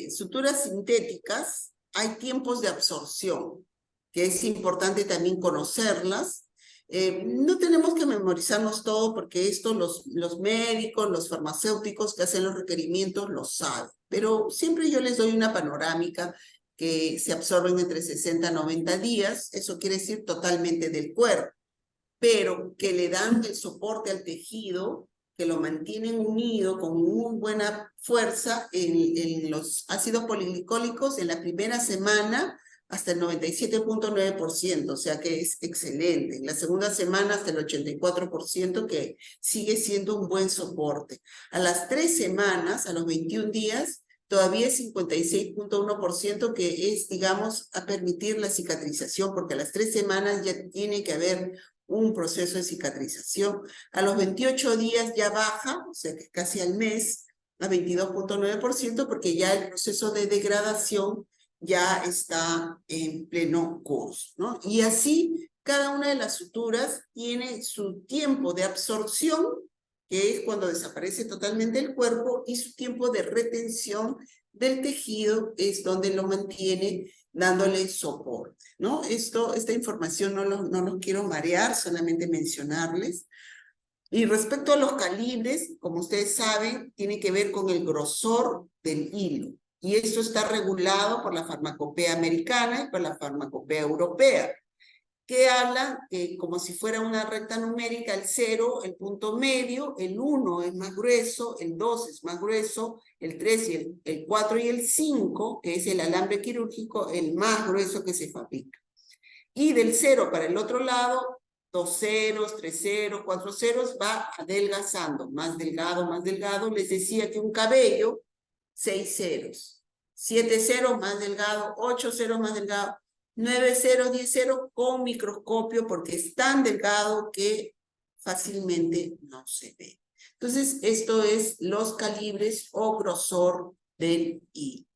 [SPEAKER 2] suturas sintéticas, hay tiempos de absorción, que es importante también conocerlas. No tenemos que memorizarnos todo porque esto los médicos, los farmacéuticos que hacen los requerimientos lo saben, pero siempre yo les doy una panorámica que se absorben entre 60 a 90 días, eso quiere decir totalmente del cuerpo, pero que le dan el soporte al tejido, que lo mantienen unido con muy buena fuerza en los ácidos poliglicólicos en la primera semana hasta el 97.9%, o sea que es excelente. En la segunda semana hasta el 84%, que sigue siendo un buen soporte. A las 3 semanas, a los 21 días, todavía es 56.1%, que es, digamos, a permitir la cicatrización, porque a las 3 semanas ya tiene que haber un proceso de cicatrización. A los 28 días ya baja, o sea que casi al mes, a 22.9%, porque ya el proceso de degradación ya está en pleno curso, ¿no? Y así, cada una de las suturas tiene su tiempo de absorción, que es cuando desaparece totalmente el cuerpo, y su tiempo de retención del tejido es donde lo mantiene dándole soporte, ¿no? Esta información no los quiero marear, solamente mencionarles. Y respecto a los calibres, como ustedes saben, tiene que ver con el grosor del hilo. Y esto está regulado por la farmacopea americana y por la farmacopea europea, que habla que como si fuera una recta numérica, el 0, el punto medio, el 1 es más grueso, el 2 es más grueso, el 3 y el 4 y el 5, que es el alambre quirúrgico, el más grueso que se fabrica. Y del 0 para el otro lado, 2 ceros, 3 ceros, 4 ceros, va adelgazando, más delgado. Les decía que un cabello, 6 ceros, 7 ceros más delgado, 8 ceros más delgado, 9 ceros, 10 ceros con microscopio, porque es tan delgado que fácilmente no se ve. Entonces, esto es los calibres o grosor del hilo.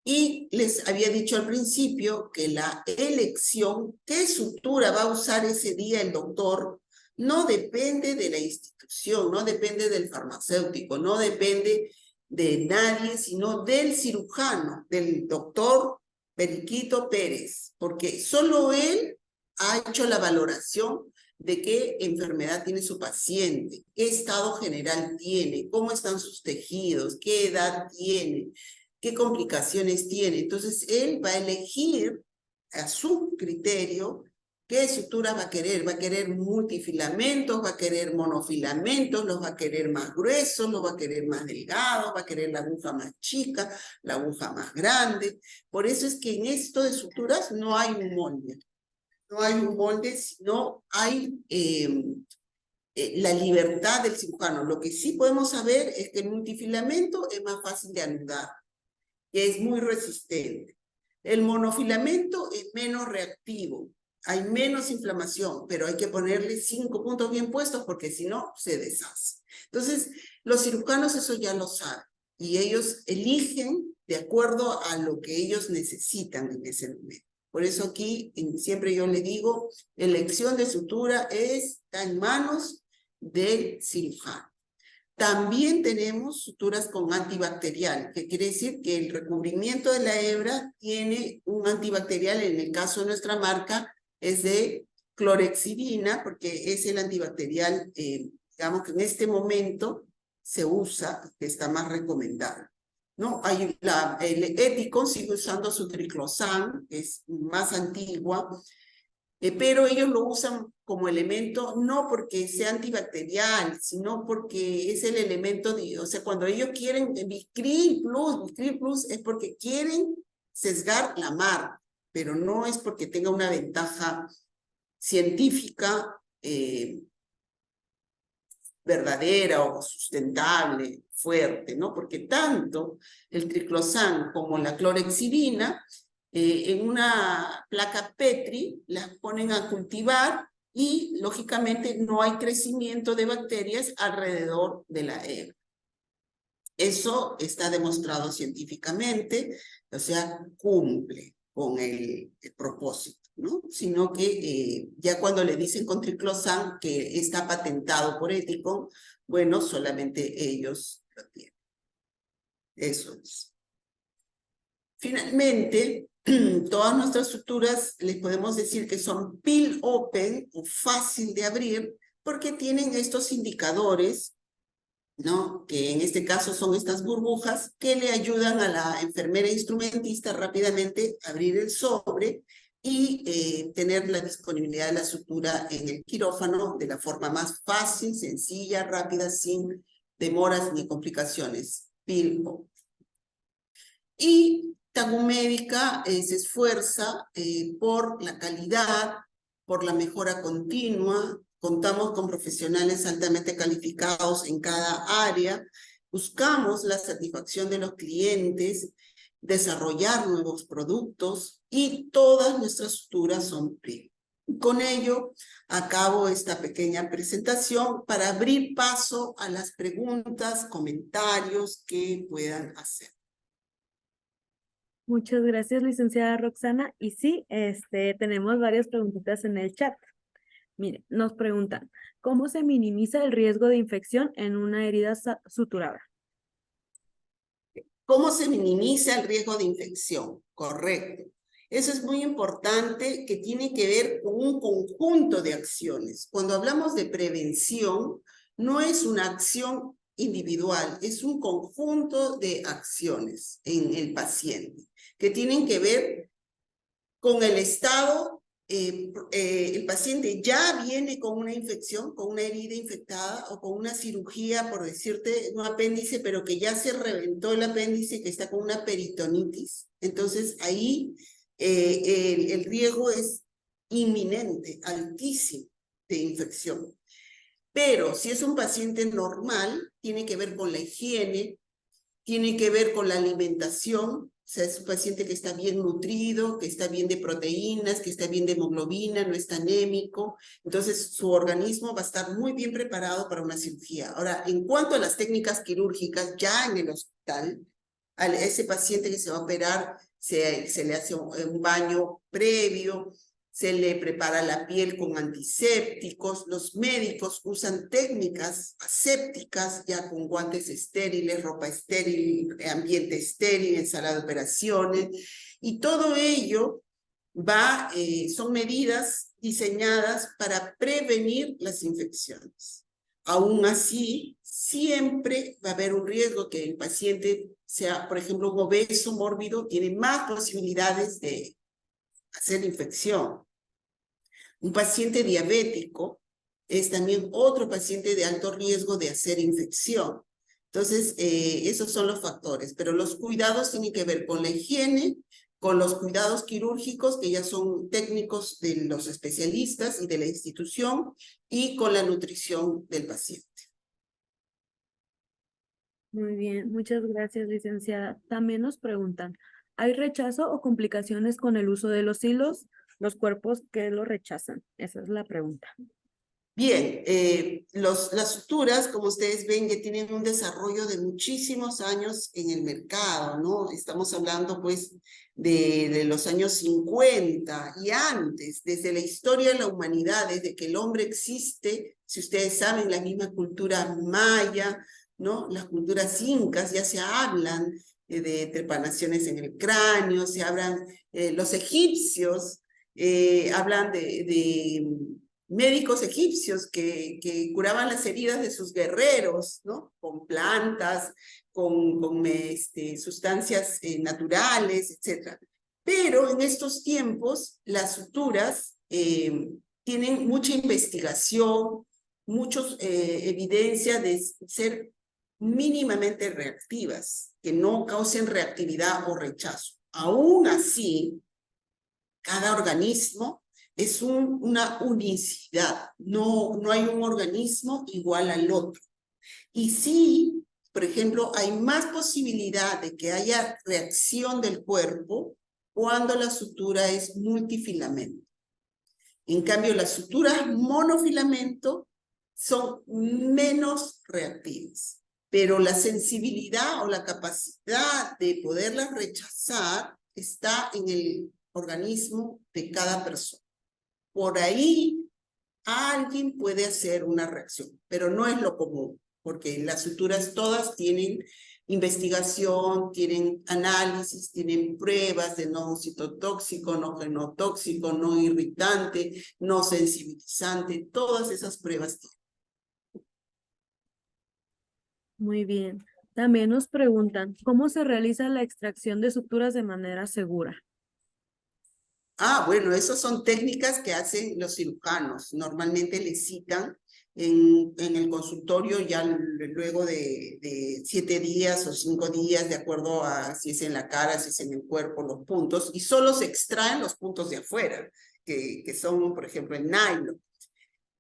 [SPEAKER 2] Y les había dicho al principio que la elección, qué sutura va a usar ese día el doctor, no depende de la institución, no depende del farmacéutico, no depende de nadie, sino del cirujano, del doctor Periquito Pérez, porque solo él ha hecho la valoración de qué enfermedad tiene su paciente, qué estado general tiene, cómo están sus tejidos, qué edad tiene, qué complicaciones tiene. Entonces, él va a elegir a su criterio qué suturas va a querer multifilamentos, va a querer monofilamentos, los va a querer más gruesos, los va a querer más delgados, va a querer la aguja más chica, la aguja más grande. Por eso es que en esto de suturas no hay un molde. No hay un molde, sino hay la libertad del cirujano. Lo que sí podemos saber es que el multifilamento es más fácil de anudar, que es muy resistente. El monofilamento es menos reactivo, hay menos inflamación, pero hay que ponerle 5 puntos bien puestos porque si no, se deshace. Entonces, los cirujanos eso ya lo saben y ellos eligen de acuerdo a lo que ellos necesitan en ese momento. Por eso aquí siempre yo le digo, elección de sutura está en manos del cirujano. También tenemos suturas con antibacterial, que quiere decir que el recubrimiento de la hebra tiene un antibacterial. En el caso de nuestra marca es de clorexidina, porque es el antibacterial, digamos que en este momento se usa, que está más recomendado, ¿no? El Ethicon sigue usando su triclosan, que es más antigua, pero ellos lo usan como elemento no porque sea antibacterial, sino porque es el elemento o sea, cuando ellos quieren Viscril Plus es porque quieren sesgar la marca, pero no es porque tenga una ventaja científica verdadera o sustentable, fuerte, ¿no? Porque tanto el triclosan como la clorexidina en una placa Petri las ponen a cultivar y lógicamente no hay crecimiento de bacterias alrededor de la hebra. Eso está demostrado científicamente, o sea, cumple con el propósito, ¿no? Sino que ya cuando le dicen con triclosan que está patentado por Ethicon, bueno, solamente ellos lo tiene. Eso es. Finalmente, todas nuestras suturas les podemos decir que son peel open o fácil de abrir porque tienen estos indicadores, ¿no? Que en este caso son estas burbujas que le ayudan a la enfermera instrumentista rápidamente a abrir el sobre y tener la disponibilidad de la sutura en el quirófano de la forma más fácil, sencilla, rápida, sin demoras ni complicaciones. Peel open. Y Tagumédica se esfuerza por la calidad, por la mejora continua. Contamos con profesionales altamente calificados en cada área. Buscamos la satisfacción de los clientes, desarrollar nuevos productos y todas nuestras suturas son premium. Con ello, acabo esta pequeña presentación para abrir paso a las preguntas, comentarios que puedan hacer.
[SPEAKER 1] Muchas gracias, licenciada Roxana. Y sí, tenemos varias preguntitas en el chat. Mire, nos preguntan, ¿cómo se minimiza el riesgo de infección en una herida suturada?
[SPEAKER 2] ¿Cómo se minimiza el riesgo de infección? Correcto. Eso es muy importante, que tiene que ver con un conjunto de acciones. Cuando hablamos de prevención, no es una acción individual, es un conjunto de acciones en el paciente que tienen que ver con el estado. El paciente ya viene con una infección, con una herida infectada o con una cirugía, por decirte, un apéndice, pero que ya se reventó el apéndice, que está con una peritonitis. Entonces ahí el riesgo es inminente, altísimo de infección. Pero si es un paciente normal, tiene que ver con la higiene, tiene que ver con la alimentación. O sea, es un paciente que está bien nutrido, que está bien de proteínas, que está bien de hemoglobina, no está anémico. Entonces, su organismo va a estar muy bien preparado para una cirugía. Ahora, en cuanto a las técnicas quirúrgicas, ya en el hospital, a ese paciente que se va a operar, se le hace un baño previo, se le prepara la piel con antisépticos, los médicos usan técnicas asépticas ya con guantes estériles, ropa estéril, ambiente estéril en sala de operaciones, y todo ello son medidas diseñadas para prevenir las infecciones. Aún así, siempre va a haber un riesgo que el paciente sea, por ejemplo, un obeso mórbido, tiene más posibilidades de hacer infección. Un paciente diabético es también otro paciente de alto riesgo de hacer infección. Entonces, esos son los factores, pero los cuidados tienen que ver con la higiene, con los cuidados quirúrgicos, que ya son técnicos de los especialistas y de la institución, y con la nutrición del paciente.
[SPEAKER 1] Muy bien, muchas gracias, licenciada. También nos preguntan, ¿hay rechazo o complicaciones con el uso de los hilos? Los cuerpos que lo rechazan. Esa es la pregunta.
[SPEAKER 2] Bien, las suturas, como ustedes ven, ya tienen un desarrollo de muchísimos años en el mercado, ¿no? Estamos hablando, pues, de los años 50 y antes, desde la historia de la humanidad, desde que el hombre existe. Si ustedes saben, la misma cultura maya, ¿no? Las culturas incas ya se hablan de trepanaciones en el cráneo, se hablan, los egipcios hablan de médicos egipcios que curaban las heridas de sus guerreros, ¿no? Con plantas, con sustancias naturales, etc. Pero en estos tiempos, las suturas tienen mucha investigación, mucha evidencia de ser mínimamente reactivas, que no causen reactividad o rechazo. Aún así, cada organismo es una unicidad, no hay un organismo igual al otro. Y sí, por ejemplo, hay más posibilidad de que haya reacción del cuerpo cuando la sutura es multifilamento. En cambio, las suturas monofilamento son menos reactivas, pero la sensibilidad o la capacidad de poderlas rechazar está en el organismo de cada persona. Por ahí alguien puede hacer una reacción, pero no es lo común. porque las suturas todas tienen investigación, tienen análisis, tienen pruebas de no citotóxico, no genotóxico, no irritante, no sensibilizante, todas esas pruebas tienen.
[SPEAKER 1] Muy bien. También nos preguntan, ¿cómo se realiza la extracción de suturas de manera segura?
[SPEAKER 2] Bueno, esas son técnicas que hacen los cirujanos. Normalmente les citan en el consultorio ya luego de 7 días o 5 días, de acuerdo a si es en la cara, si es en el cuerpo, los puntos, y solo se extraen los puntos de afuera, que son, por ejemplo, el nylon.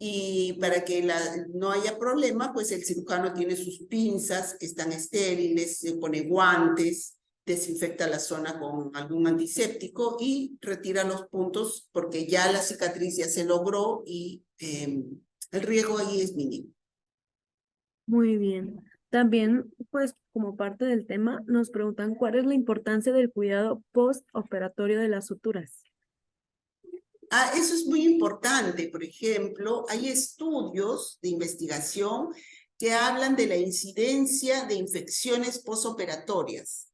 [SPEAKER 2] Y para que no haya problema, pues el cirujano tiene sus pinzas que están estériles, se pone guantes, desinfecta la zona con algún antiséptico y retira los puntos porque ya la cicatriz ya se logró y el riesgo ahí es mínimo.
[SPEAKER 1] Muy bien. También, pues, como parte del tema, nos preguntan cuál es la importancia del cuidado postoperatorio de las suturas.
[SPEAKER 2] Eso es muy importante. Por ejemplo, hay estudios de investigación que hablan de la incidencia de infecciones posoperatorias.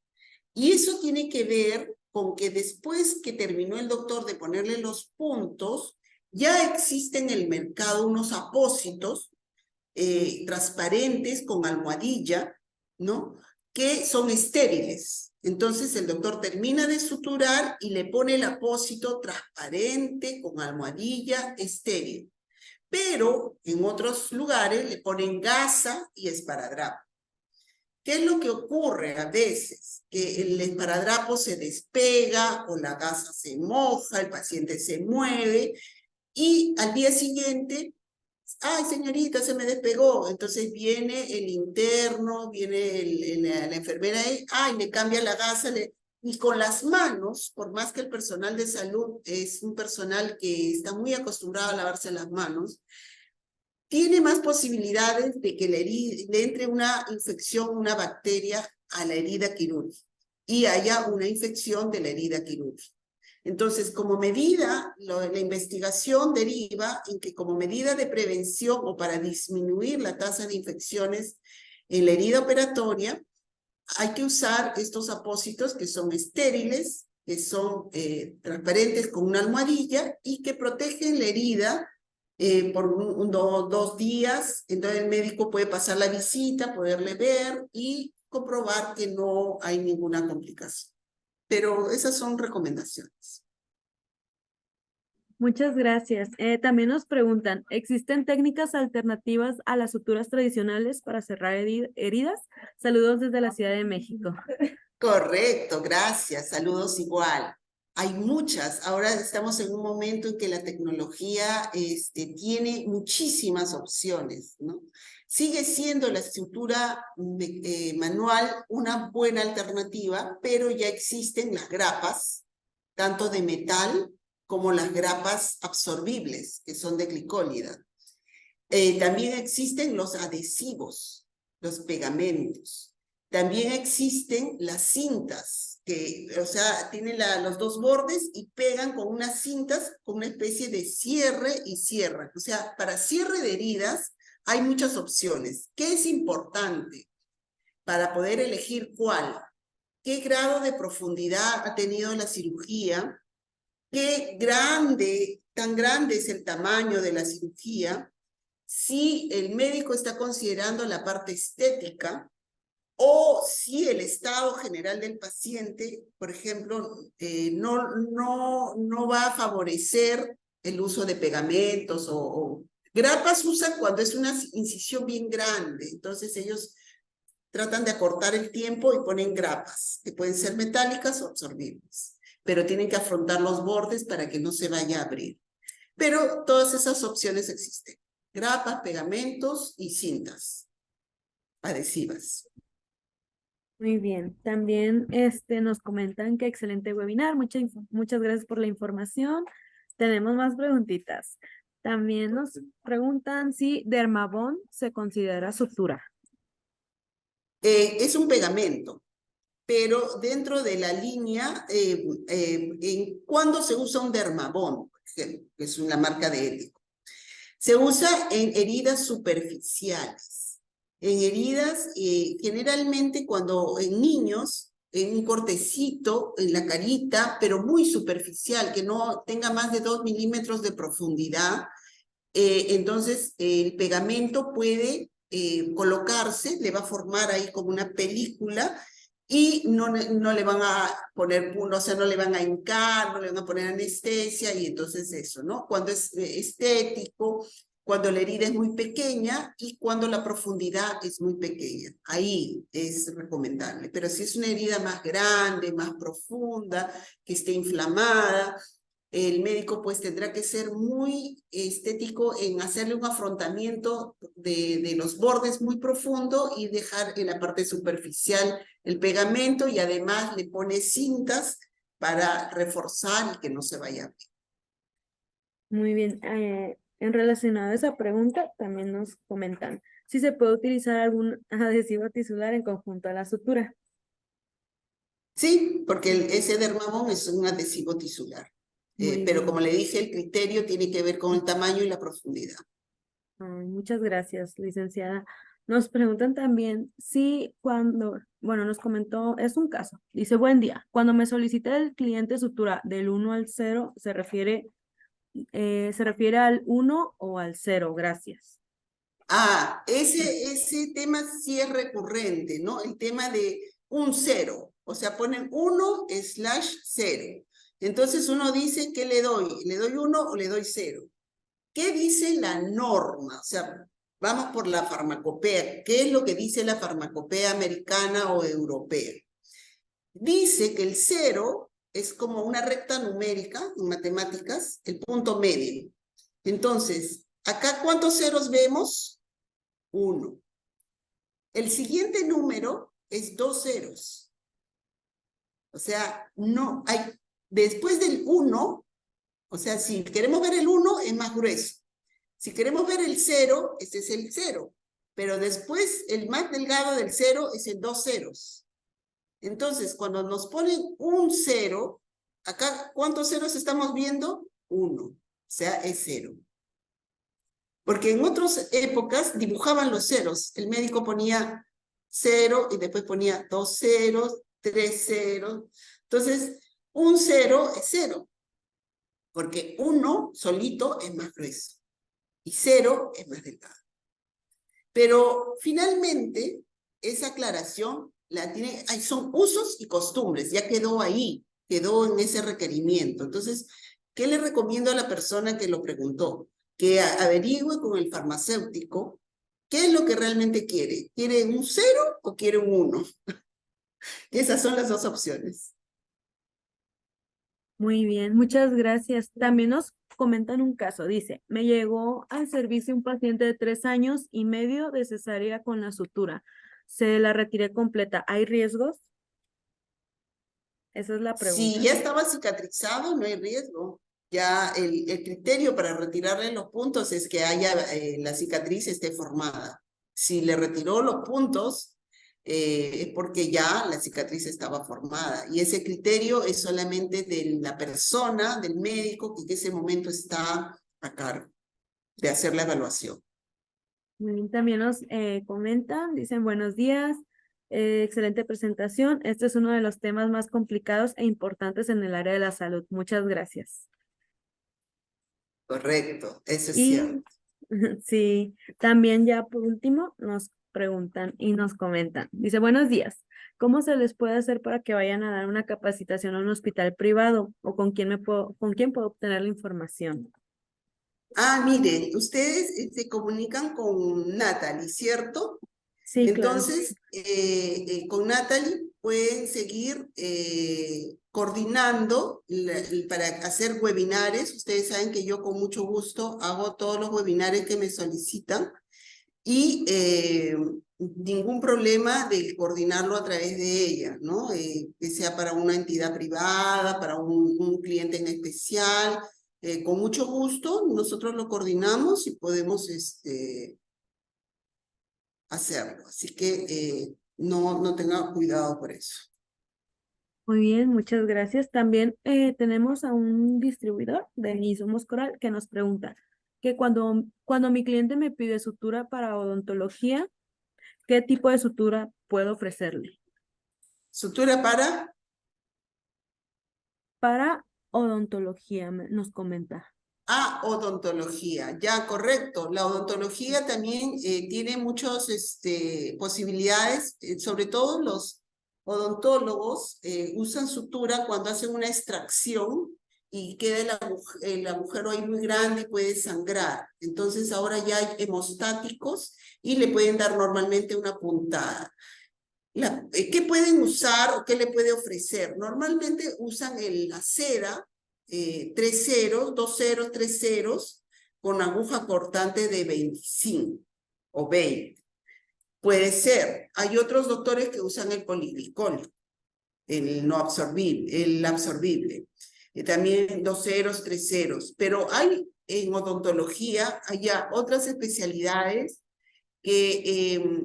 [SPEAKER 2] Y eso tiene que ver con que después que terminó el doctor de ponerle los puntos, ya existen en el mercado unos apósitos transparentes con almohadilla, ¿no? Que son estériles. Entonces el doctor termina de suturar y le pone el apósito transparente con almohadilla estéril. Pero en otros lugares le ponen gasa y esparadrapo. ¿Qué es lo que ocurre a veces? Que el esparadrapo se despega o la gasa se moja, el paciente se mueve y al día siguiente, ay señorita, se me despegó. Entonces viene el interno, viene la enfermera y le cambia la gasa. Y con las manos, por más que el personal de salud es un personal que está muy acostumbrado a lavarse las manos, tiene más posibilidades de que le entre una infección, una bacteria a la herida quirúrgica y haya una infección de la herida quirúrgica. Entonces, como medida, la investigación deriva en que como medida de prevención o para disminuir la tasa de infecciones en la herida operatoria, hay que usar estos apósitos que son estériles, que son transparentes con una almohadilla y que protegen la herida por 2 días. Entonces el médico puede pasar la visita, poderle ver y comprobar que no hay ninguna complicación. Pero esas son recomendaciones.
[SPEAKER 1] Muchas gracias. También nos preguntan, ¿existen técnicas alternativas a las suturas tradicionales para cerrar heridas? Saludos desde la Ciudad de México.
[SPEAKER 2] Correcto, gracias. Saludos igual. Hay muchas. Ahora estamos en un momento en que la tecnología tiene muchísimas opciones, ¿no? Sigue siendo la sutura manual una buena alternativa, pero ya existen las grapas, tanto de metal como las grapas absorbibles, que son de glicólida. También existen los adhesivos, los pegamentos. También existen las cintas, que, o sea, tienen los 2 bordes y pegan con unas cintas con una especie de cierre y cierran. O sea, para cierre de heridas hay muchas opciones. ¿Qué es importante para poder elegir cuál? ¿Qué grado de profundidad ha tenido la cirugía? ¿Qué tan grande es el tamaño de la cirugía? Si el médico está considerando la parte estética o si el estado general del paciente, por ejemplo, no va a favorecer el uso de pegamentos o grapas usan cuando es una incisión bien grande. Entonces ellos tratan de acortar el tiempo y ponen grapas, que pueden ser metálicas o absorbibles, pero tienen que afrontar los bordes para que no se vaya a abrir. Pero todas esas opciones existen. Grapas, pegamentos y cintas adhesivas.
[SPEAKER 1] Muy bien. También nos comentan que excelente webinar. Muchas gracias por la información. Tenemos más preguntitas. También nos preguntan si Dermabond se considera sutura.
[SPEAKER 2] Es un pegamento, pero dentro de la línea, ¿cuándo se usa un Dermabond? Por ejemplo, que es una marca de ético. Se usa en heridas superficiales. En heridas, generalmente cuando en niños, en un cortecito en la carita, pero muy superficial, que no tenga más de 2 milímetros de profundidad, entonces el pegamento puede colocarse, le va a formar ahí como una película y no le van a poner, o sea, no le van a hincar, no le van a poner anestesia y entonces eso, ¿no? Cuando es estético, cuando la herida es muy pequeña y cuando la profundidad es muy pequeña. Ahí es recomendable. Pero si es una herida más grande, más profunda, que esté inflamada, el médico pues tendrá que ser muy estético en hacerle un afrontamiento de los bordes muy profundo y dejar en la parte superficial el pegamento y además le pone cintas para reforzar y que no se vaya a ver.
[SPEAKER 1] Muy bien. En relacionado a esa pregunta, también nos comentan si se puede utilizar algún adhesivo tisular en conjunto a la sutura.
[SPEAKER 2] Sí, porque ese dermabón es un adhesivo tisular.
[SPEAKER 1] Muy
[SPEAKER 2] Pero
[SPEAKER 1] bien.
[SPEAKER 2] como le dije, el criterio tiene que ver con el tamaño y la profundidad.
[SPEAKER 1] Ay, muchas gracias, licenciada. Nos preguntan también si cuando, bueno, nos comentó, es un caso, dice, buen día, cuando me solicita el cliente sutura del 1 al 0, se refiere al 1 o al 0, gracias.
[SPEAKER 2] Ah, ese tema sí es recurrente, ¿no? El tema de un 0, o sea, ponen 1/0. Entonces uno dice, ¿qué le doy? ¿Le doy 1 o le doy 0? ¿Qué dice la norma? O sea, vamos por la farmacopea. ¿Qué es lo que dice la farmacopea americana o europea? Dice que el 0 es como una recta numérica en matemáticas, el punto medio. Entonces, acá, ¿cuántos ceros vemos? 1. El siguiente número es 2 ceros. O sea, no hay, después del 1, o sea, si queremos ver el 1 es más grueso. Si queremos ver el 0, ese es el 0. Pero después el más delgado del 0 es el 2 ceros. Entonces, cuando nos ponen un 0, acá, ¿cuántos ceros estamos viendo? 1. O sea, es 0. Porque en otras épocas dibujaban los ceros. El médico ponía 0 y después ponía 2 ceros, 3 ceros. Entonces, un 0 es 0, porque 1 solito es más grueso y 0 es más delgado. Pero finalmente, esa aclaración la tiene, son usos y costumbres, ya quedó ahí, quedó en ese requerimiento. Entonces, ¿qué le recomiendo a la persona que lo preguntó? Que averigüe con el farmacéutico qué es lo que realmente quiere. ¿Quiere un 0 o quiere un 1? Esas son las dos opciones.
[SPEAKER 1] Muy bien, muchas gracias. También nos comentan un caso, dice, me llegó al servicio un paciente de 3 años y medio de cesárea con la sutura. Se la retiré completa. ¿Hay riesgos? Esa es la
[SPEAKER 2] Si
[SPEAKER 1] pregunta.
[SPEAKER 2] ya estaba cicatrizado, no hay riesgo. Ya el criterio para retirarle los puntos es que haya la cicatriz esté formada. Si le retiró los puntos, es porque ya la cicatriz estaba formada. Y ese criterio es solamente de la persona, del médico, que en ese momento está a cargo de hacer la evaluación.
[SPEAKER 1] Muy bien, también nos comentan, dicen buenos días, excelente presentación. Este es uno de los temas más complicados e importantes en el área de la salud. Muchas gracias.
[SPEAKER 2] Correcto, eso es cierto.
[SPEAKER 1] Y sí, también ya por último nos preguntan y nos comentan. Dice, buenos días. ¿Cómo se les puede hacer para que vayan a dar una capacitación a un hospital privado? ¿O con quién puedo obtener la información?
[SPEAKER 2] Ah, miren, ustedes se comunican con Natalie, ¿cierto?
[SPEAKER 1] Sí, claro.
[SPEAKER 2] Entonces, con Natalie pueden seguir coordinando para hacer webinares. Ustedes saben que yo con mucho gusto hago todos los webinares que me solicitan y ningún problema de coordinarlo a través de ella, ¿no? Que sea para una entidad privada, para un cliente en especial. Con mucho gusto, nosotros lo coordinamos y podemos hacerlo. Así que no tenga cuidado por eso.
[SPEAKER 1] Muy bien, muchas gracias. También tenemos a un distribuidor de insumos Coral que nos pregunta que cuando mi cliente me pide sutura para odontología, ¿Qué tipo de sutura puedo ofrecerle?
[SPEAKER 2] Sutura
[SPEAKER 1] Para odontología, nos comenta.
[SPEAKER 2] odontología. Ya, correcto. La odontología también tiene muchas posibilidades, sobre todo los odontólogos usan sutura cuando hacen una extracción y queda el agujero ahí muy grande y puede sangrar. Entonces ahora ya hay hemostáticos y le pueden dar normalmente una puntada. ¿Qué pueden usar o qué le puede ofrecer? Normalmente usan la cera, 3 ceros, 2 ceros, 3 ceros, con aguja cortante de 25 o 20. Puede ser. Hay otros doctores que usan el polidicol, el no absorbible, el absorbible. También 2 ceros, 3 ceros. Pero hay en odontología, hay ya otras especialidades que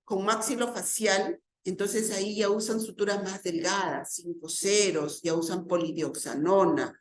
[SPEAKER 2] con maxilofacial, entonces ahí ya usan suturas más delgadas, 5 ceros, ya usan polidioxanona.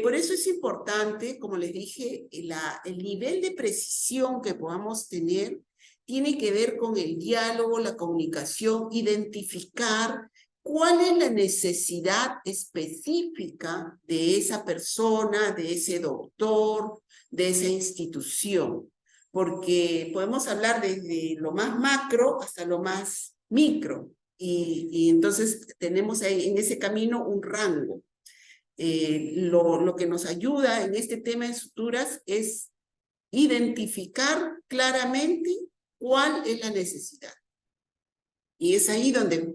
[SPEAKER 2] Por eso es importante, como les dije, el nivel de precisión que podamos tener tiene que ver con el diálogo, la comunicación, identificar cuál es la necesidad específica de esa persona, de ese doctor, de esa institución. Porque podemos hablar desde lo más macro hasta lo más micro, y entonces tenemos ahí en ese camino un rango. Lo que nos ayuda en este tema de suturas es identificar claramente cuál es la necesidad. Y es ahí donde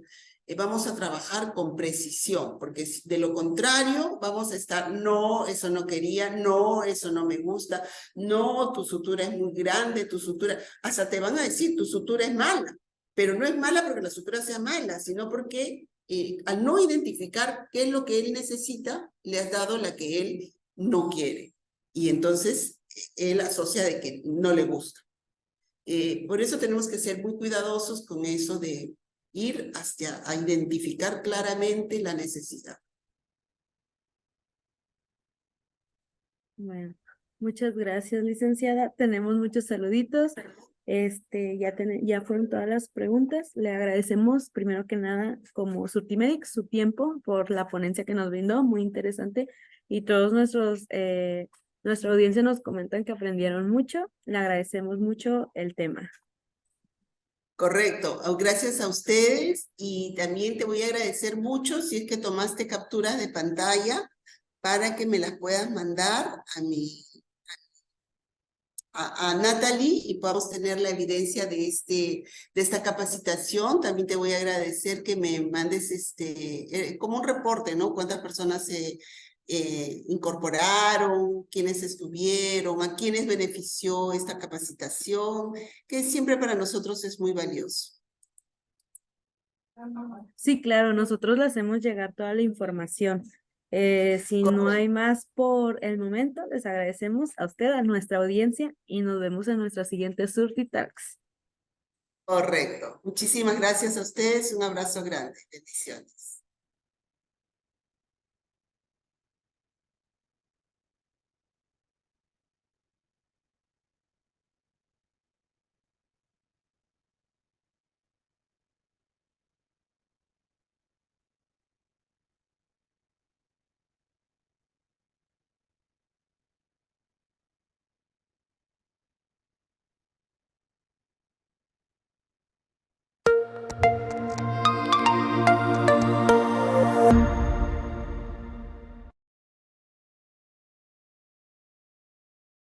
[SPEAKER 2] vamos a trabajar con precisión, porque de lo contrario vamos a estar, no, eso no quería, no, eso no me gusta, no, tu sutura es muy grande, tu sutura, hasta te van a decir, tu sutura es mala, pero no es mala porque la sutura sea mala, sino porque al no identificar qué es lo que él necesita, le has dado la que él no quiere. Y entonces él asocia de que no le gusta. Por eso tenemos que ser muy cuidadosos con eso de ir a identificar claramente la necesidad.
[SPEAKER 1] Bueno, muchas gracias, licenciada. Tenemos muchos saluditos. Ya fueron todas las preguntas. Le agradecemos, primero que nada, como Surtimedic, su tiempo por la ponencia que nos brindó, muy interesante. Y todos nuestra audiencia nos comentan que aprendieron mucho. Le agradecemos mucho el tema.
[SPEAKER 2] Correcto. Gracias a ustedes, y también te voy a agradecer mucho si es que tomaste capturas de pantalla para que me las puedas mandar a Natalie y podamos tener la evidencia de esta capacitación. También te voy a agradecer que me mandes como un reporte, ¿no? Cuántas personas se incorporaron, quiénes estuvieron, a quiénes benefició esta capacitación, que siempre para nosotros es muy valioso.
[SPEAKER 1] Sí, claro, nosotros le hacemos llegar toda la información. Si no hay más por el momento, les agradecemos a usted, a nuestra audiencia, y nos vemos en nuestra siguiente Surtitalks.
[SPEAKER 2] Correcto. Muchísimas gracias a ustedes. Un abrazo grande. Bendiciones.